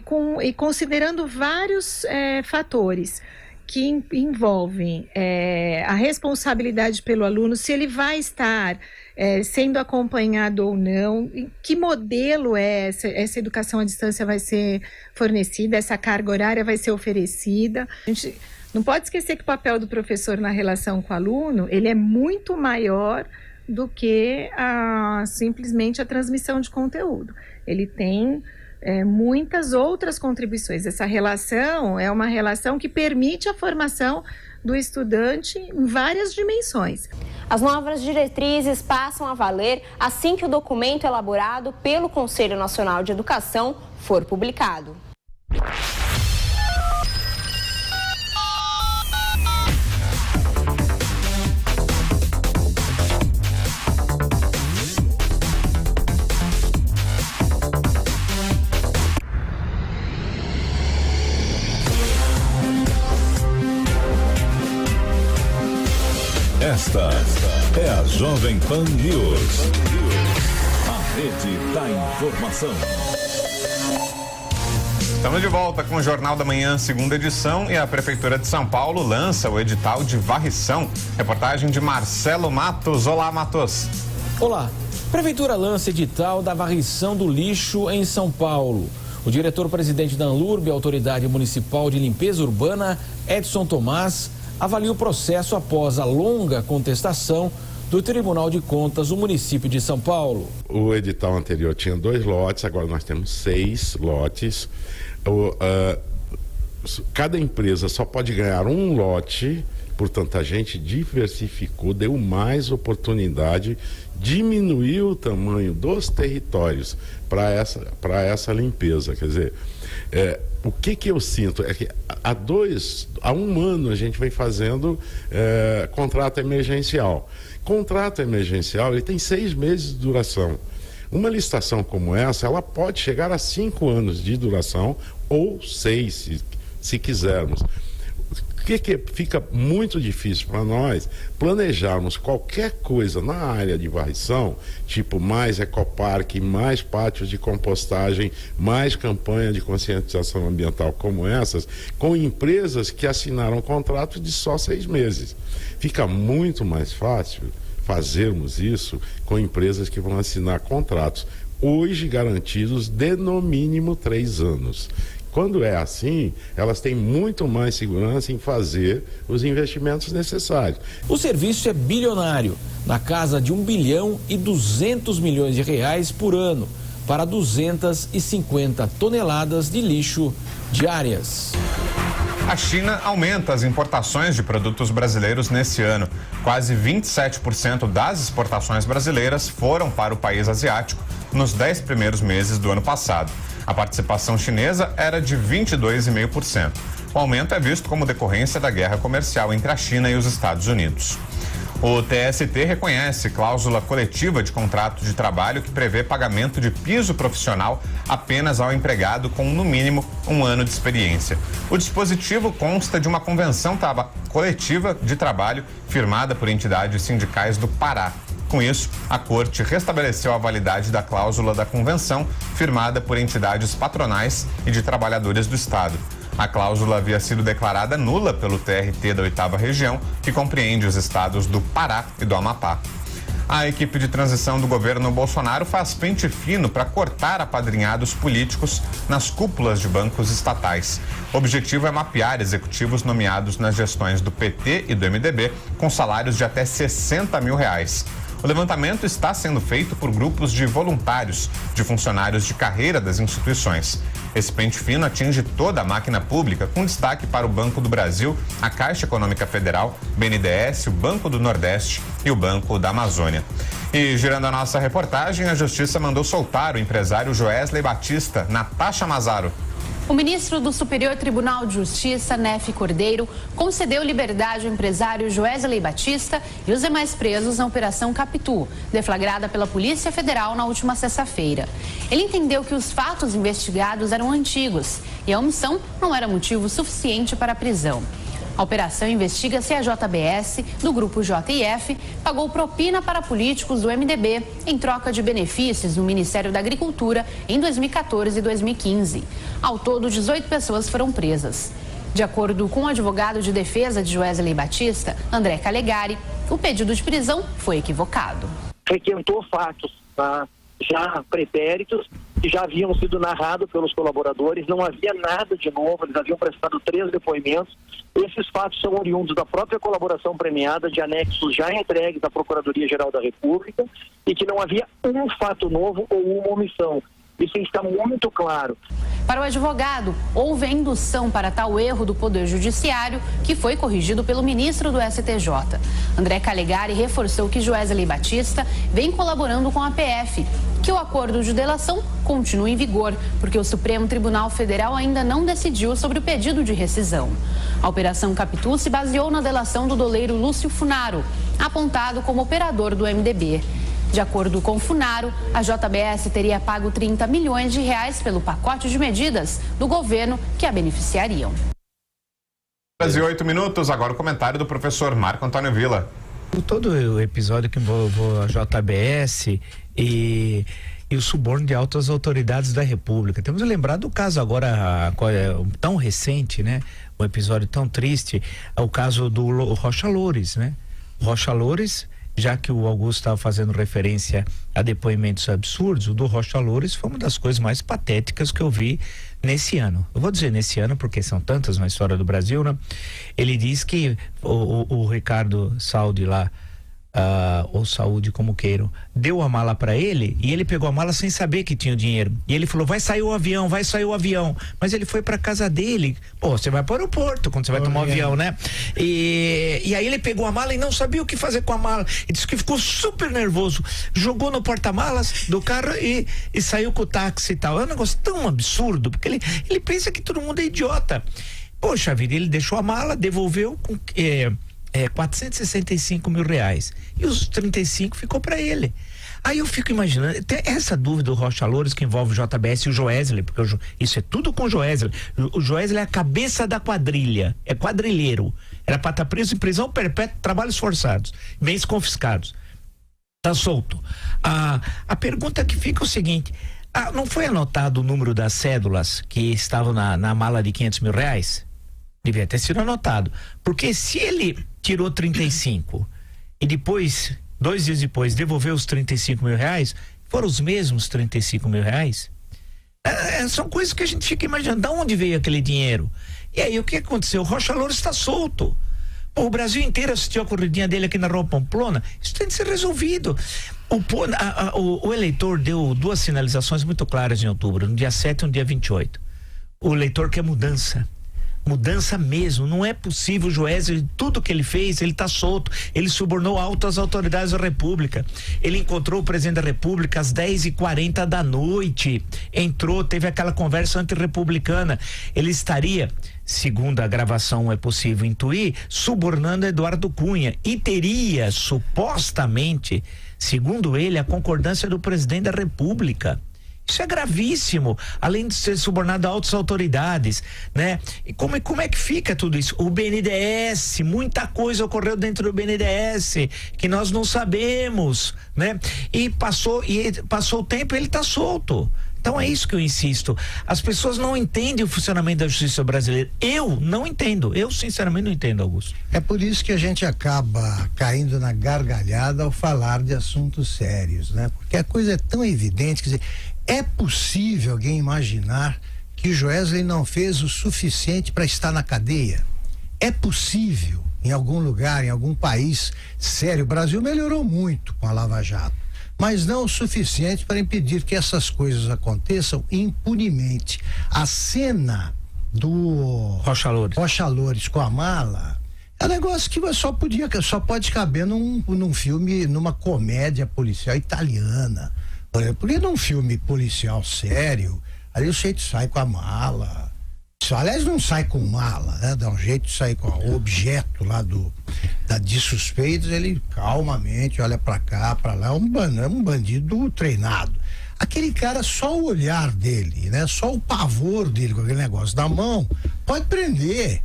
considerando vários fatores que envolvem a responsabilidade pelo aluno, se ele vai estar sendo acompanhado ou não, em que modelo essa educação à distância vai ser fornecida, essa carga horária vai ser oferecida. A gente não pode esquecer que o papel do professor na relação com o aluno, ele é muito maior do que simplesmente a transmissão de conteúdo. Ele tem muitas outras contribuições. Essa relação é uma relação que permite a formação do estudante em várias dimensões. As novas diretrizes passam a valer assim que o documento elaborado pelo Conselho Nacional de Educação for publicado. Esta é a Jovem Pan News. A rede da informação. Estamos de volta com o Jornal da Manhã, segunda edição, e a Prefeitura de São Paulo lança o edital de varrição. Reportagem de Marcelo Matos. Olá, Matos. Olá. Prefeitura lança edital da varrição do lixo em São Paulo. O diretor-presidente da ANLURB, Autoridade Municipal de Limpeza Urbana, Edson Tomás, avalia o processo após a longa contestação do Tribunal de Contas do município de São Paulo. O edital anterior tinha 2 lotes, agora nós temos 6 lotes. Cada empresa só pode ganhar 1 lote, portanto a gente diversificou, deu mais oportunidade, diminuiu o tamanho dos territórios para essa limpeza. Quer dizer, o que eu sinto é que há 1 ano a gente vem fazendo contrato emergencial. Contrato emergencial, ele tem 6 meses de duração. Uma licitação como essa, ela pode chegar a 5 anos de duração ou 6, se quisermos. O que fica muito difícil para nós planejarmos qualquer coisa na área de varrição, tipo mais ecoparque, mais pátios de compostagem, mais campanha de conscientização ambiental como essas, com empresas que assinaram contrato de só 6 meses. Fica muito mais fácil fazermos isso com empresas que vão assinar contratos hoje garantidos de no mínimo 3 anos. Quando é assim, elas têm muito mais segurança em fazer os investimentos necessários. O serviço é bilionário, na casa de 1 bilhão e 200 milhões de reais por ano, para 250 toneladas de lixo diárias. A China aumenta as importações de produtos brasileiros nesse ano. Quase 27% das exportações brasileiras foram para o país asiático nos 10 primeiros meses do ano passado. A participação chinesa era de 22,5%. O aumento é visto como decorrência da guerra comercial entre a China e os Estados Unidos. O TST reconhece cláusula coletiva de contrato de trabalho que prevê pagamento de piso profissional apenas ao empregado com, no mínimo, 1 ano de experiência. O dispositivo consta de uma convenção coletiva de trabalho firmada por entidades sindicais do Pará. Com isso, a Corte restabeleceu a validade da cláusula da convenção firmada por entidades patronais e de trabalhadores do Estado. A cláusula havia sido declarada nula pelo TRT da 8ª Região, que compreende os estados do Pará e do Amapá. A equipe de transição do governo Bolsonaro faz pente fino para cortar apadrinhados políticos nas cúpulas de bancos estatais. O objetivo é mapear executivos nomeados nas gestões do PT e do MDB com salários de até R$60 mil. O levantamento está sendo feito por grupos de voluntários, de funcionários de carreira das instituições. Esse pente fino atinge toda a máquina pública, com destaque para o Banco do Brasil, a Caixa Econômica Federal, BNDES, o Banco do Nordeste e o Banco da Amazônia. E girando a nossa reportagem, a Justiça mandou soltar o empresário Joesley Batista, Natasha Mazaro. O ministro do Superior Tribunal de Justiça, Nefe Cordeiro, concedeu liberdade ao empresário Joesley Batista e os demais presos na Operação Capitu, deflagrada pela Polícia Federal na última sexta-feira. Ele entendeu que os fatos investigados eram antigos e a omissão não era motivo suficiente para a prisão. A operação investiga se a JBS, do grupo JF, pagou propina para políticos do MDB em troca de benefícios no Ministério da Agricultura em 2014 e 2015. Ao todo, 18 pessoas foram presas. De acordo com o advogado de defesa de Joesley Batista, André Calegari, o pedido de prisão foi equivocado. Requentou fatos, já pretéritos, que já haviam sido narrados pelos colaboradores, não havia nada de novo, eles haviam prestado 3 depoimentos. Esses fatos são oriundos da própria colaboração premiada, de anexos já entregues à Procuradoria-Geral da República, e que não havia um fato novo ou uma omissão. Isso está muito claro. Para o advogado, houve a indução para tal erro do Poder Judiciário, que foi corrigido pelo ministro do STJ. André Calegari reforçou que Joesley Batista vem colaborando com a PF, que o acordo de delação continua em vigor, porque o Supremo Tribunal Federal ainda não decidiu sobre o pedido de rescisão. A Operação Capitu se baseou na delação do doleiro Lúcio Funaro, apontado como operador do MDB. De acordo com Funaro, a JBS teria pago 30 milhões de reais pelo pacote de medidas do governo que a beneficiariam. 8 minutos, agora o comentário do professor Marco Antônio Villa. Todo o episódio que envolveu a JBS e o suborno de altas autoridades da República. Temos que lembrar do caso agora tão recente, né? Um episódio tão triste, é o caso do Rocha Loures, né? Rocha Loures, já que o Augusto estava fazendo referência a depoimentos absurdos, o do Rocha Loures foi uma das coisas mais patéticas que eu vi nesse ano. Eu vou dizer nesse ano porque são tantas na história do Brasil, né? Ele diz que o Ricardo Saúde lá, ou Saúde, como queiram, deu a mala para ele e ele pegou a mala sem saber que tinha o dinheiro. E ele falou, vai sair o avião. Mas ele foi para casa dele. Pô, você vai para o aeroporto quando você vai tomar um avião, né? E aí ele pegou a mala e não sabia o que fazer com a mala. E disse que ficou super nervoso. Jogou no porta-malas do carro e saiu com o táxi e tal. É um negócio tão absurdo, porque ele pensa que todo mundo é idiota. Poxa vida, ele deixou a mala, devolveu com 465 mil reais e os 35 ficou para ele. Aí eu fico imaginando, tem essa dúvida do Rocha Loures que envolve o JBS e o Joesley, porque isso é tudo com o Joesley. O Joesley é a cabeça da quadrilha, é quadrilheiro, era para estar preso em prisão perpétua, trabalhos forçados, bens confiscados, tá solto. A pergunta que fica é o seguinte, não foi anotado o número das cédulas que estavam na mala de 500 mil reais? Devia ter sido anotado, porque se ele tirou 35 e depois, 2 dias depois, devolveu os 35 mil reais, foram os mesmos 35 mil reais? São coisas que a gente fica imaginando, de onde veio aquele dinheiro? E aí o que aconteceu? O Rocha Loures está solto. Pô, o Brasil inteiro assistiu a corridinha dele aqui na Rua Pamplona, isso tem que ser resolvido. O eleitor deu 2 sinalizações muito claras em outubro, no dia 7 e no dia 28. O eleitor quer mudança mesmo, não é possível. O Joesley, tudo que ele fez, ele tá solto, ele subornou altas autoridades da República, ele encontrou o presidente da República às 10h40 da noite, entrou, teve aquela conversa antirrepublicana, ele estaria, segundo a gravação é possível intuir, subornando Eduardo Cunha e teria, supostamente, segundo ele, a concordância do presidente da República. Isso é gravíssimo, além de ser subornado a altas autoridades, né? E como é que fica tudo isso? O BNDES, muita coisa ocorreu dentro do BNDES que nós não sabemos, né? E passou o tempo e ele está solto. Então é isso que eu insisto. As pessoas não entendem o funcionamento da justiça brasileira. Eu não entendo. Eu sinceramente não entendo, Augusto. É por isso que a gente acaba caindo na gargalhada ao falar de assuntos sérios, né? Porque a coisa é tão evidente, quer dizer, é possível alguém imaginar que o Joesley não fez o suficiente para estar na cadeia? É possível. em algum lugar, em algum país sério. O Brasil melhorou muito com a Lava Jato, mas não o suficiente para impedir que essas coisas aconteçam impunemente. A cena do Rocha Loures com a mala é um negócio que só pode caber num filme, numa comédia policial italiana. Porque num filme policial sério, ali o sujeito sai com a mala. Aliás, não sai com mala, né? Dá um jeito de sair com o objeto lá de suspeitos, ele calmamente olha pra cá, pra lá, é um bandido treinado. Aquele cara, só o olhar dele, né? Só o pavor dele com aquele negócio na mão, pode prender.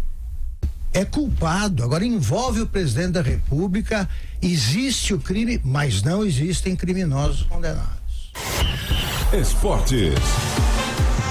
É culpado. Agora envolve o presidente da República, existe o crime, mas não existem criminosos condenados. Esportes.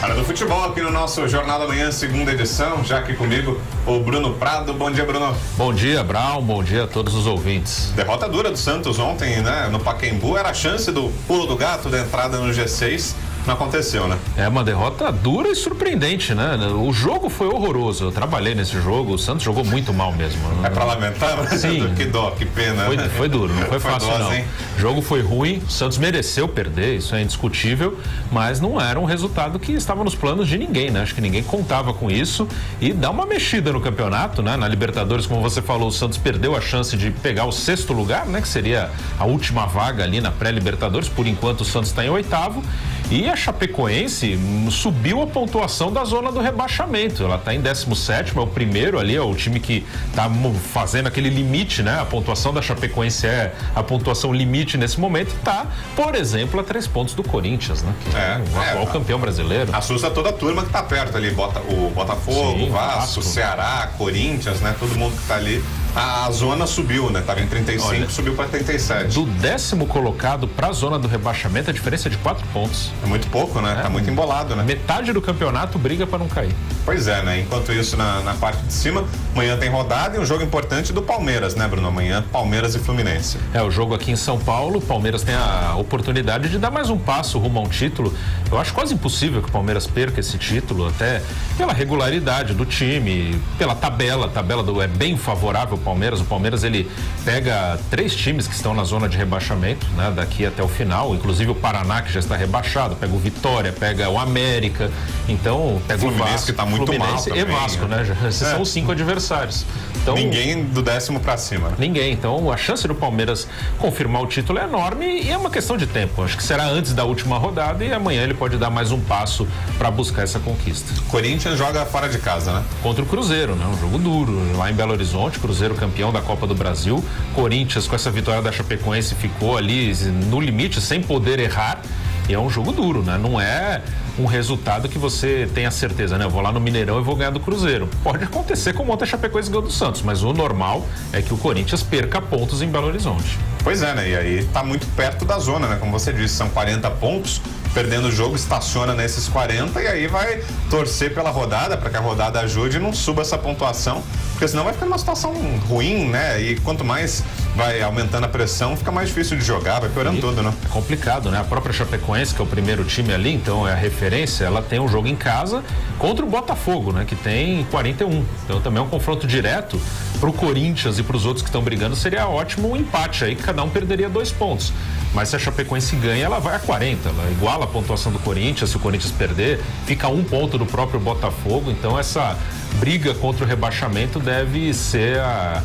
Hora do futebol aqui no nosso Jornal da Manhã, segunda edição. Já aqui comigo o Bruno Prado. Bom dia, Bruno. Bom dia, Brown. Bom dia a todos os ouvintes. Derrota dura do Santos ontem, né? No Pacaembu. Era a chance do pulo do gato, da entrada no G6. Não aconteceu, né? É uma derrota dura e surpreendente, né? O jogo foi horroroso. Eu trabalhei nesse jogo. O Santos jogou muito mal mesmo. É pra lamentar, né? Sim. Que dó, que pena. Foi duro, não foi fácil, dose, não. Hein? O jogo foi ruim. O Santos mereceu perder, isso é indiscutível. Mas não era um resultado que estava nos planos de ninguém, né? Acho que ninguém contava com isso. E dá uma mexida no campeonato, né? Na Libertadores, como você falou, o Santos perdeu a chance de pegar o 6º lugar, né? Que seria a última vaga ali na pré-Libertadores. Por enquanto, o Santos está em 8º. E a Chapecoense subiu a pontuação da zona do rebaixamento. Ela está em 17º, é o primeiro ali, é o time que está fazendo aquele limite, né? A pontuação da Chapecoense é a pontuação limite nesse momento. Está, por exemplo, a 3 pontos do Corinthians, né? Que é o atual campeão brasileiro. Assusta toda a turma que está perto ali. O Botafogo, Sim, o Vasco, Ceará, Corinthians, né? Todo mundo que está ali. A zona subiu, né? Tava em 35, olha, subiu para 37. Do 10º colocado para a zona do rebaixamento, a diferença é de 4 pontos. É muito pouco, né? Tá muito embolado, né? Metade do campeonato briga para não cair. Pois é, né? Enquanto isso, na parte de cima, amanhã tem rodada e um jogo importante do Palmeiras, né, Bruno? Amanhã, Palmeiras e Fluminense. É, o jogo aqui em São Paulo, o Palmeiras tem a oportunidade de dar mais um passo rumo a um título. Eu acho quase impossível que o Palmeiras perca esse título, até pela regularidade do time, pela tabela. A tabela é bem favorável ao Palmeiras. O Palmeiras, ele pega 3 times que estão na zona de rebaixamento, né, daqui até o final, inclusive o Paraná, que já está rebaixado, pega o Vitória, pega o América, então pega o Vasco, que tá muito Fluminense mal e também, Vasco, né? Esses são os 5 adversários. Então, ninguém do 10º para cima. Ninguém. Então a chance do Palmeiras confirmar o título é enorme e é uma questão de tempo. Acho que será antes da última rodada e amanhã ele pode dar mais um passo para buscar essa conquista. Corinthians joga fora de casa, né? Contra o Cruzeiro, né? Um jogo duro lá em Belo Horizonte, Cruzeiro campeão da Copa do Brasil. Corinthians, com essa vitória da Chapecoense, ficou ali no limite, sem poder errar. E é um jogo duro, né? Não é um resultado que você tenha certeza, né? Eu vou lá no Mineirão e vou ganhar do Cruzeiro. Pode acontecer como ontem a Chapecoense ganhou do Santos, mas o normal é que o Corinthians perca pontos em Belo Horizonte. Pois é, né? E aí tá muito perto da zona, né? Como você disse, são 40 pontos. Perdendo o jogo, estaciona nesses 40 e aí vai torcer pela rodada, para que a rodada ajude e não suba essa pontuação, porque senão vai ficar numa situação ruim, né? E quanto mais vai aumentando a pressão, fica mais difícil de jogar, vai piorando tudo, né? É complicado, né? A própria Chapecoense, que é o primeiro time ali, então é a referência, ela tem um jogo em casa contra o Botafogo, né? Que tem 41. Então também é um confronto direto pro Corinthians e pros outros que estão brigando, seria ótimo um empate aí, que cada um perderia 2 pontos. Mas se a Chapecoense ganha, ela vai a 40, ela iguala a pontuação do Corinthians. Se o Corinthians perder, fica 1 ponto do próprio Botafogo. Então essa briga contra o rebaixamento deve ser a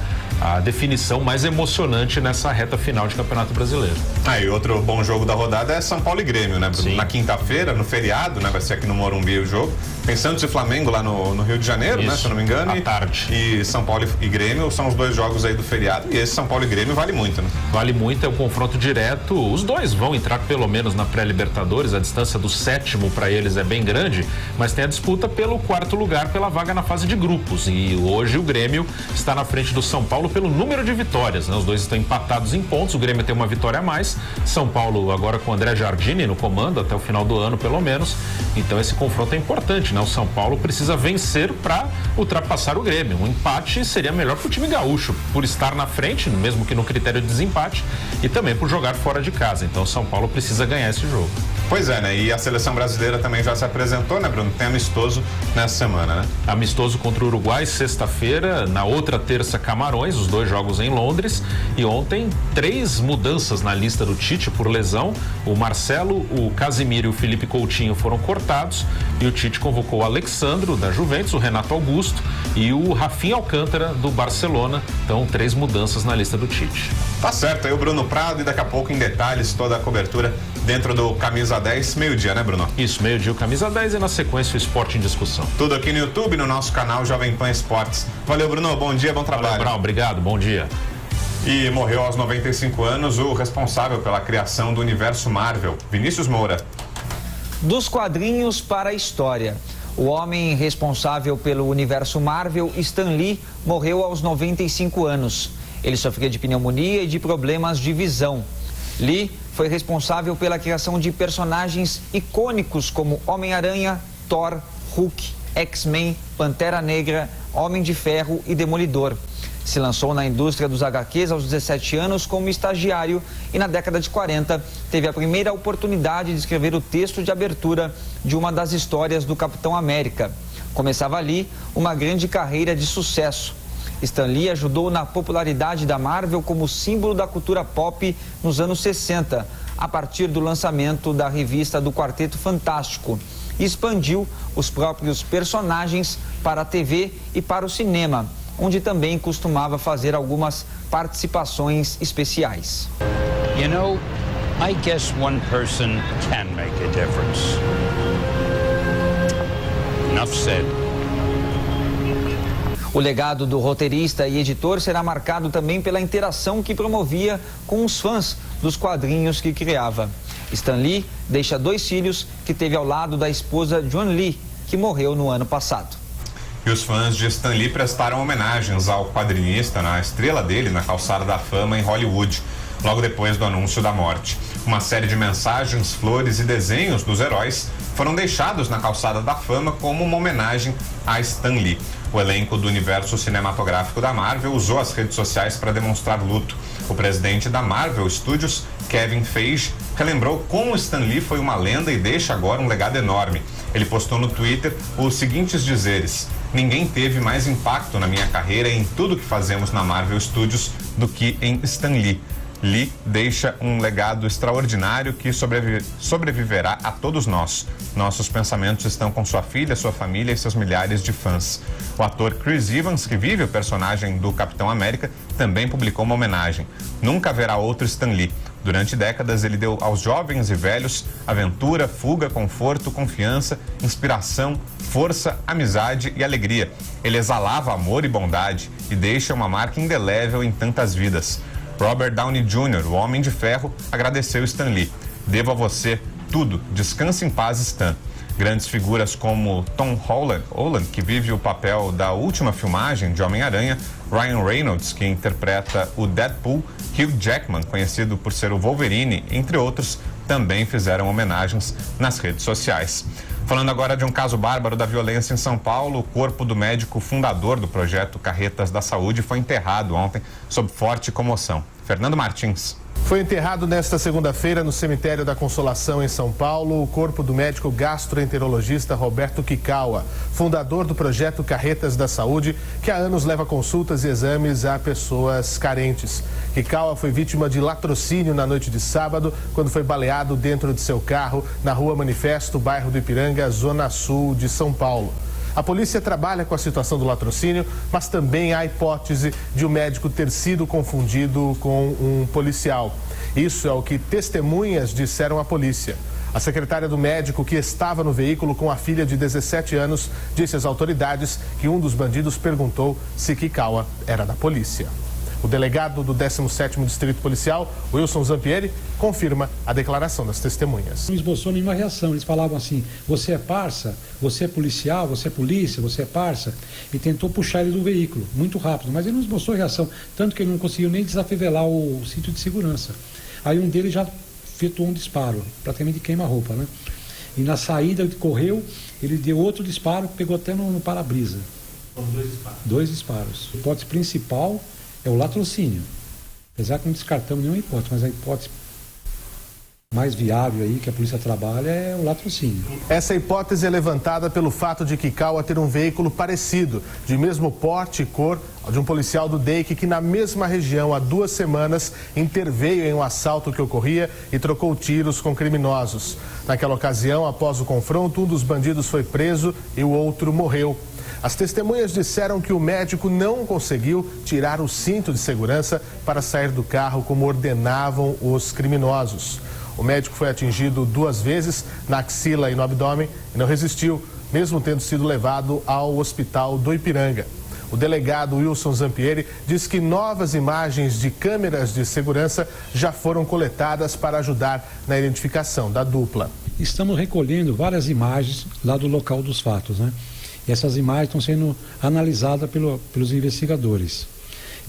definição mais emocionante nessa reta final de Campeonato Brasileiro. E outro bom jogo da rodada é São Paulo e Grêmio, né? Sim. Na quinta-feira, no feriado, né? Vai ser aqui no Morumbi o jogo. Tem Santos e Flamengo lá no Rio de Janeiro, isso, né? Se eu não me engano. À tarde. E São Paulo e Grêmio são os 2 jogos aí do feriado. E esse São Paulo e Grêmio vale muito, né? Vale muito, é um confronto direto. Os 2 vão entrar pelo menos na pré-Libertadores. A distância do 7º para eles é bem grande, mas tem a disputa pelo 4º lugar, pela vaga na fase de grupos. E hoje o Grêmio está na frente do São Paulo pelo número de vitórias, né? Os 2 estão empatados em pontos, o Grêmio tem uma vitória a mais, São Paulo agora com o André Jardine no comando até o final do ano pelo menos, então esse confronto é importante, né? O São Paulo precisa vencer para ultrapassar o Grêmio, um empate seria melhor para o time gaúcho, por estar na frente, mesmo que no critério de desempate, e também por jogar fora de casa, então o São Paulo precisa ganhar esse jogo. Pois é, né? E a seleção brasileira também já se apresentou, né, Bruno? Tem amistoso nessa semana, né? Amistoso contra o Uruguai, sexta-feira. Na outra terça, Camarões, os 2 jogos em Londres. E ontem, 3 mudanças na lista do Tite por lesão. O Marcelo, o Casimiro e o Felipe Coutinho foram cortados. E o Tite convocou o Alexandro, da Juventus, o Renato Augusto e o Rafinha Alcântara, do Barcelona. Então, 3 mudanças na lista do Tite. Tá certo, aí o Bruno Prado e daqui a pouco em detalhes toda a cobertura dentro do Camisa 10, meio-dia, né, Bruno? Isso, meio-dia o Camisa 10 e na sequência o Esporte em Discussão. Tudo aqui no YouTube, no nosso canal Jovem Pan Esportes. Valeu, Bruno, bom dia, bom trabalho. Valeu, Brown, obrigado, bom dia. E morreu aos 95 anos o responsável pela criação do universo Marvel, Vinícius Moura. Dos quadrinhos para a história. O homem responsável pelo universo Marvel, Stan Lee, morreu aos 95 anos. Ele sofria de pneumonia e de problemas de visão. Lee foi responsável pela criação de personagens icônicos como Homem-Aranha, Thor, Hulk, X-Men, Pantera Negra, Homem de Ferro e Demolidor. Se lançou na indústria dos HQs aos 17 anos como estagiário e na década de 40 teve a primeira oportunidade de escrever o texto de abertura de uma das histórias do Capitão América. Começava ali uma grande carreira de sucesso. Stan Lee ajudou na popularidade da Marvel como símbolo da cultura pop nos anos 60, a partir do lançamento da revista do Quarteto Fantástico, e expandiu os próprios personagens para a TV e para o cinema, onde também costumava fazer algumas participações especiais. You know, I guess one person can make a difference. Enough said. O legado do roteirista e editor será marcado também pela interação que promovia com os fãs dos quadrinhos que criava. Stan Lee deixa 2 filhos que teve ao lado da esposa Joan Lee, que morreu no ano passado. E os fãs de Stan Lee prestaram homenagens ao quadrinista, na estrela dele, na Calçada da Fama em Hollywood, logo depois do anúncio da morte. Uma série de mensagens, flores e desenhos dos heróis foram deixados na Calçada da Fama como uma homenagem a Stan Lee. O elenco do universo cinematográfico da Marvel usou as redes sociais para demonstrar luto. O presidente da Marvel Studios, Kevin Feige, relembrou como Stan Lee foi uma lenda e deixa agora um legado enorme. Ele postou no Twitter os seguintes dizeres: "Ninguém teve mais impacto na minha carreira e em tudo que fazemos na Marvel Studios do que em Stan Lee. Lee deixa um legado extraordinário que sobreviverá a todos nós. Nossos pensamentos estão com sua filha, sua família e seus milhares de fãs." O ator Chris Evans, que vive o personagem do Capitão América, também publicou uma homenagem. "Nunca haverá outro Stan Lee. Durante décadas, ele deu aos jovens e velhos aventura, fuga, conforto, confiança, inspiração, força, amizade e alegria. Ele exalava amor e bondade e deixa uma marca indelével em tantas vidas." Robert Downey Jr., o Homem de Ferro, agradeceu Stan Lee. "Devo a você tudo. Descanse em paz, Stan." Grandes figuras como Tom Holland, que vive o papel da última filmagem de Homem-Aranha, Ryan Reynolds, que interpreta o Deadpool, Hugh Jackman, conhecido por ser o Wolverine, entre outros, também fizeram homenagens nas redes sociais. Falando agora de um caso bárbaro da violência em São Paulo, o corpo do médico fundador do projeto Carretas da Saúde foi enterrado ontem sob forte comoção. Fernando Martins. Foi enterrado nesta segunda-feira no cemitério da Consolação, em São Paulo, o corpo do médico gastroenterologista Roberto Kikawa, fundador do projeto Carretas da Saúde, que há anos leva consultas e exames a pessoas carentes. Kikawa foi vítima de latrocínio na noite de sábado, quando foi baleado dentro de seu carro na Rua Manifesto, bairro do Ipiranga, zona sul de São Paulo. A polícia trabalha com a situação do latrocínio, mas também há a hipótese de o médico ter sido confundido com um policial. Isso é o que testemunhas disseram à polícia. A secretária do médico, que estava no veículo com a filha de 17 anos, disse às autoridades que um dos bandidos perguntou se Kikawa era da polícia. O delegado do 17º Distrito Policial, Wilson Zampieri, confirma a declaração das testemunhas. Não esboçou nenhuma reação. Eles falavam assim: você é parça, você é policial, você é polícia, você é parça. E tentou puxar ele do veículo, muito rápido, mas ele não esboçou reação. Tanto que ele não conseguiu nem desafivelar o cinto de segurança. Aí um deles já efetuou um disparo, praticamente queima-roupa, né? E na saída ele correu, ele deu outro disparo, pegou até no para-brisa. Foram 2 disparos. 2 disparos. A hipótese principal é o latrocínio. Apesar que não descartamos nenhuma hipótese, mas a hipótese mais viável aí que a polícia trabalha é o latrocínio. Essa hipótese é levantada pelo fato de Kikawa ter um veículo parecido, de mesmo porte e cor, ao de um policial do DEIC que na mesma região há 2 semanas interveio em um assalto que ocorria e trocou tiros com criminosos. Naquela ocasião, após o confronto, um dos bandidos foi preso e o outro morreu. As testemunhas disseram que o médico não conseguiu tirar o cinto de segurança para sair do carro como ordenavam os criminosos. O médico foi atingido 2 vezes na axila e no abdômen e não resistiu, mesmo tendo sido levado ao hospital do Ipiranga. O delegado Wilson Zampieri diz que novas imagens de câmeras de segurança já foram coletadas para ajudar na identificação da dupla. Estamos recolhendo várias imagens lá do local dos fatos, né? E essas imagens estão sendo analisadas pelos investigadores.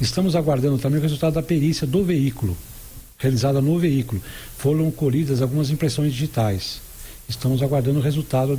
Estamos aguardando também o resultado da perícia do veículo, realizada no veículo. Foram colhidas algumas impressões digitais. Estamos aguardando o resultado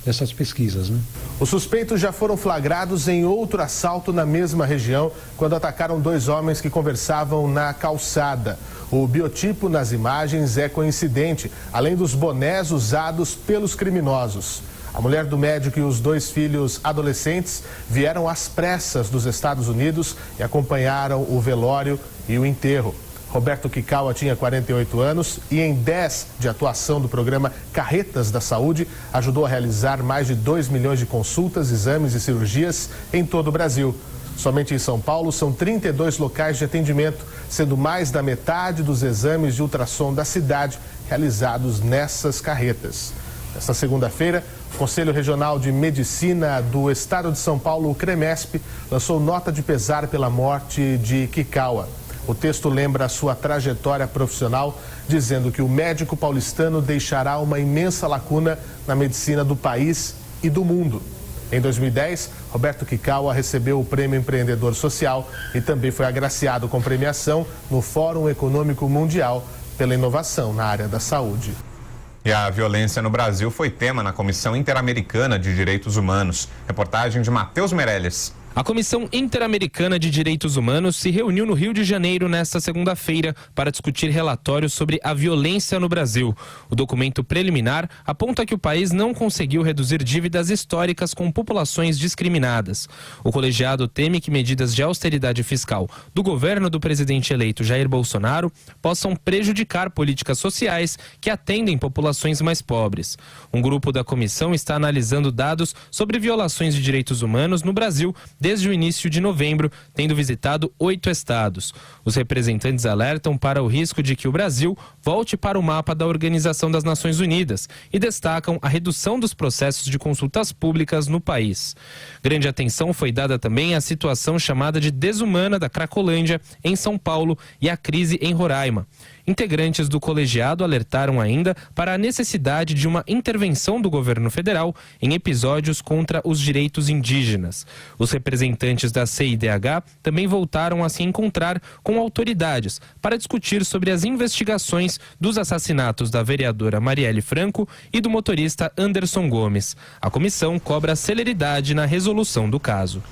dessas pesquisas, né? Os suspeitos já foram flagrados em outro assalto na mesma região, quando atacaram 2 homens que conversavam na calçada. O biotipo nas imagens é coincidente, além dos bonés usados pelos criminosos. A mulher do médico e os 2 filhos adolescentes vieram às pressas dos Estados Unidos e acompanharam o velório e o enterro. Roberto Kikawa tinha 48 anos e em 10 de atuação do programa Carretas da Saúde, ajudou a realizar mais de 2 milhões de consultas, exames e cirurgias em todo o Brasil. Somente em São Paulo são 32 locais de atendimento, sendo mais da metade dos exames de ultrassom da cidade realizados nessas carretas. Nesta segunda-feira, o Conselho Regional de Medicina do Estado de São Paulo, o CREMESP, lançou nota de pesar pela morte de Kikawa. O texto lembra a sua trajetória profissional, dizendo que o médico paulistano deixará uma imensa lacuna na medicina do país e do mundo. Em 2010, Roberto Kikawa recebeu o Prêmio Empreendedor Social e também foi agraciado com premiação no Fórum Econômico Mundial pela inovação na área da saúde. E a violência no Brasil foi tema na Comissão Interamericana de Direitos Humanos. Reportagem de Matheus Meirelles. A Comissão Interamericana de Direitos Humanos se reuniu no Rio de Janeiro nesta segunda-feira para discutir relatórios sobre a violência no Brasil. O documento preliminar aponta que o país não conseguiu reduzir dívidas históricas com populações discriminadas. O colegiado teme que medidas de austeridade fiscal do governo do presidente eleito Jair Bolsonaro possam prejudicar políticas sociais que atendem populações mais pobres. Um grupo da comissão está analisando dados sobre violações de direitos humanos no Brasil desde o início de novembro, tendo visitado 8 estados. Os representantes alertam para o risco de que o Brasil volte para o mapa da Organização das Nações Unidas e destacam a redução dos processos de consultas públicas no país. Grande atenção foi dada também à situação chamada de desumana da Cracolândia, em São Paulo, e à crise em Roraima. Integrantes do colegiado alertaram ainda para a necessidade de uma intervenção do governo federal em episódios contra os direitos indígenas. Os representantes da CIDH também voltaram a se encontrar com autoridades para discutir sobre as investigações dos assassinatos da vereadora Marielle Franco e do motorista Anderson Gomes. A comissão cobra celeridade na resolução do caso.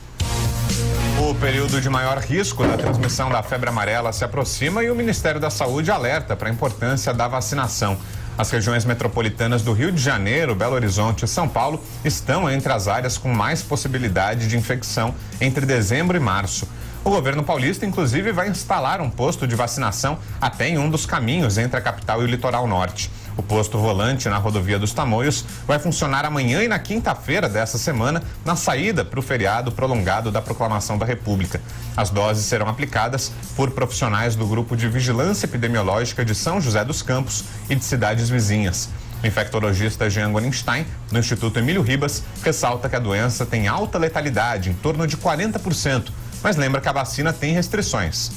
O período de maior risco da transmissão da febre amarela se aproxima e o Ministério da Saúde alerta para a importância da vacinação. As regiões metropolitanas do Rio de Janeiro, Belo Horizonte e São Paulo estão entre as áreas com mais possibilidade de infecção entre dezembro e março. O governo paulista, inclusive, vai instalar um posto de vacinação até em um dos caminhos entre a capital e o litoral norte. O posto volante na rodovia dos Tamoios vai funcionar amanhã e na quinta-feira dessa semana, na saída para o feriado prolongado da Proclamação da República. As doses serão aplicadas por profissionais do Grupo de Vigilância Epidemiológica de São José dos Campos e de cidades vizinhas. O infectologista Jean Gorenstein, do Instituto Emílio Ribas, ressalta que a doença tem alta letalidade, em torno de 40%, mas lembra que a vacina tem restrições.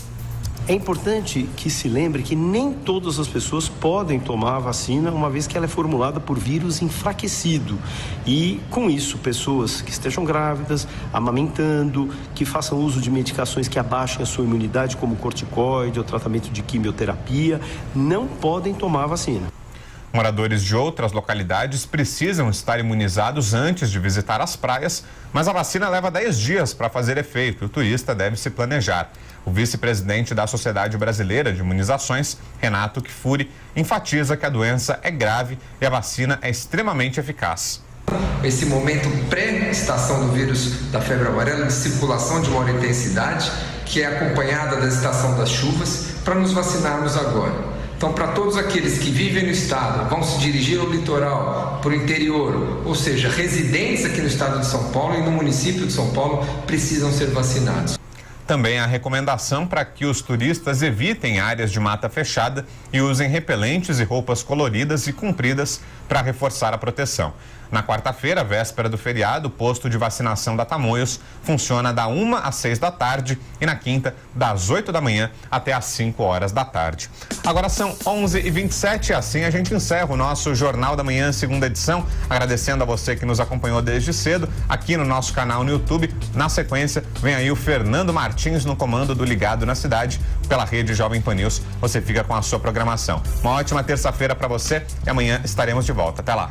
É importante que se lembre que nem todas as pessoas podem tomar a vacina, uma vez que ela é formulada por vírus enfraquecido. E, com isso, pessoas que estejam grávidas, amamentando, que façam uso de medicações que abaixem a sua imunidade, como corticoide ou tratamento de quimioterapia, não podem tomar a vacina. Moradores de outras localidades precisam estar imunizados antes de visitar as praias, mas a vacina leva 10 dias para fazer efeito e o turista deve se planejar. O vice-presidente da Sociedade Brasileira de Imunizações, Renato Kfouri, enfatiza que a doença é grave e a vacina é extremamente eficaz. Esse momento pré-estação do vírus da febre amarela, de circulação de maior intensidade, que é acompanhada da estação das chuvas, para nos vacinarmos agora. Então, para todos aqueles que vivem no estado, vão se dirigir ao litoral, para o interior, ou seja, residentes aqui no estado de São Paulo e no município de São Paulo, precisam ser vacinados. Também há recomendação para que os turistas evitem áreas de mata fechada e usem repelentes e roupas coloridas e compridas para reforçar a proteção. Na quarta-feira, véspera do feriado, o posto de vacinação da Tamoios funciona da 1 às 6 da tarde e na quinta, das 8 da manhã até às 5 horas da tarde. Agora são 11h27 e assim a gente encerra o nosso Jornal da Manhã, segunda edição. Agradecendo a você que nos acompanhou desde cedo aqui no nosso canal no YouTube. Na sequência, vem aí o Fernando Martins no comando do Ligado na Cidade pela rede Jovem Pan News. Você fica com a sua programação. Uma ótima terça-feira para você e amanhã estaremos de volta. Até lá.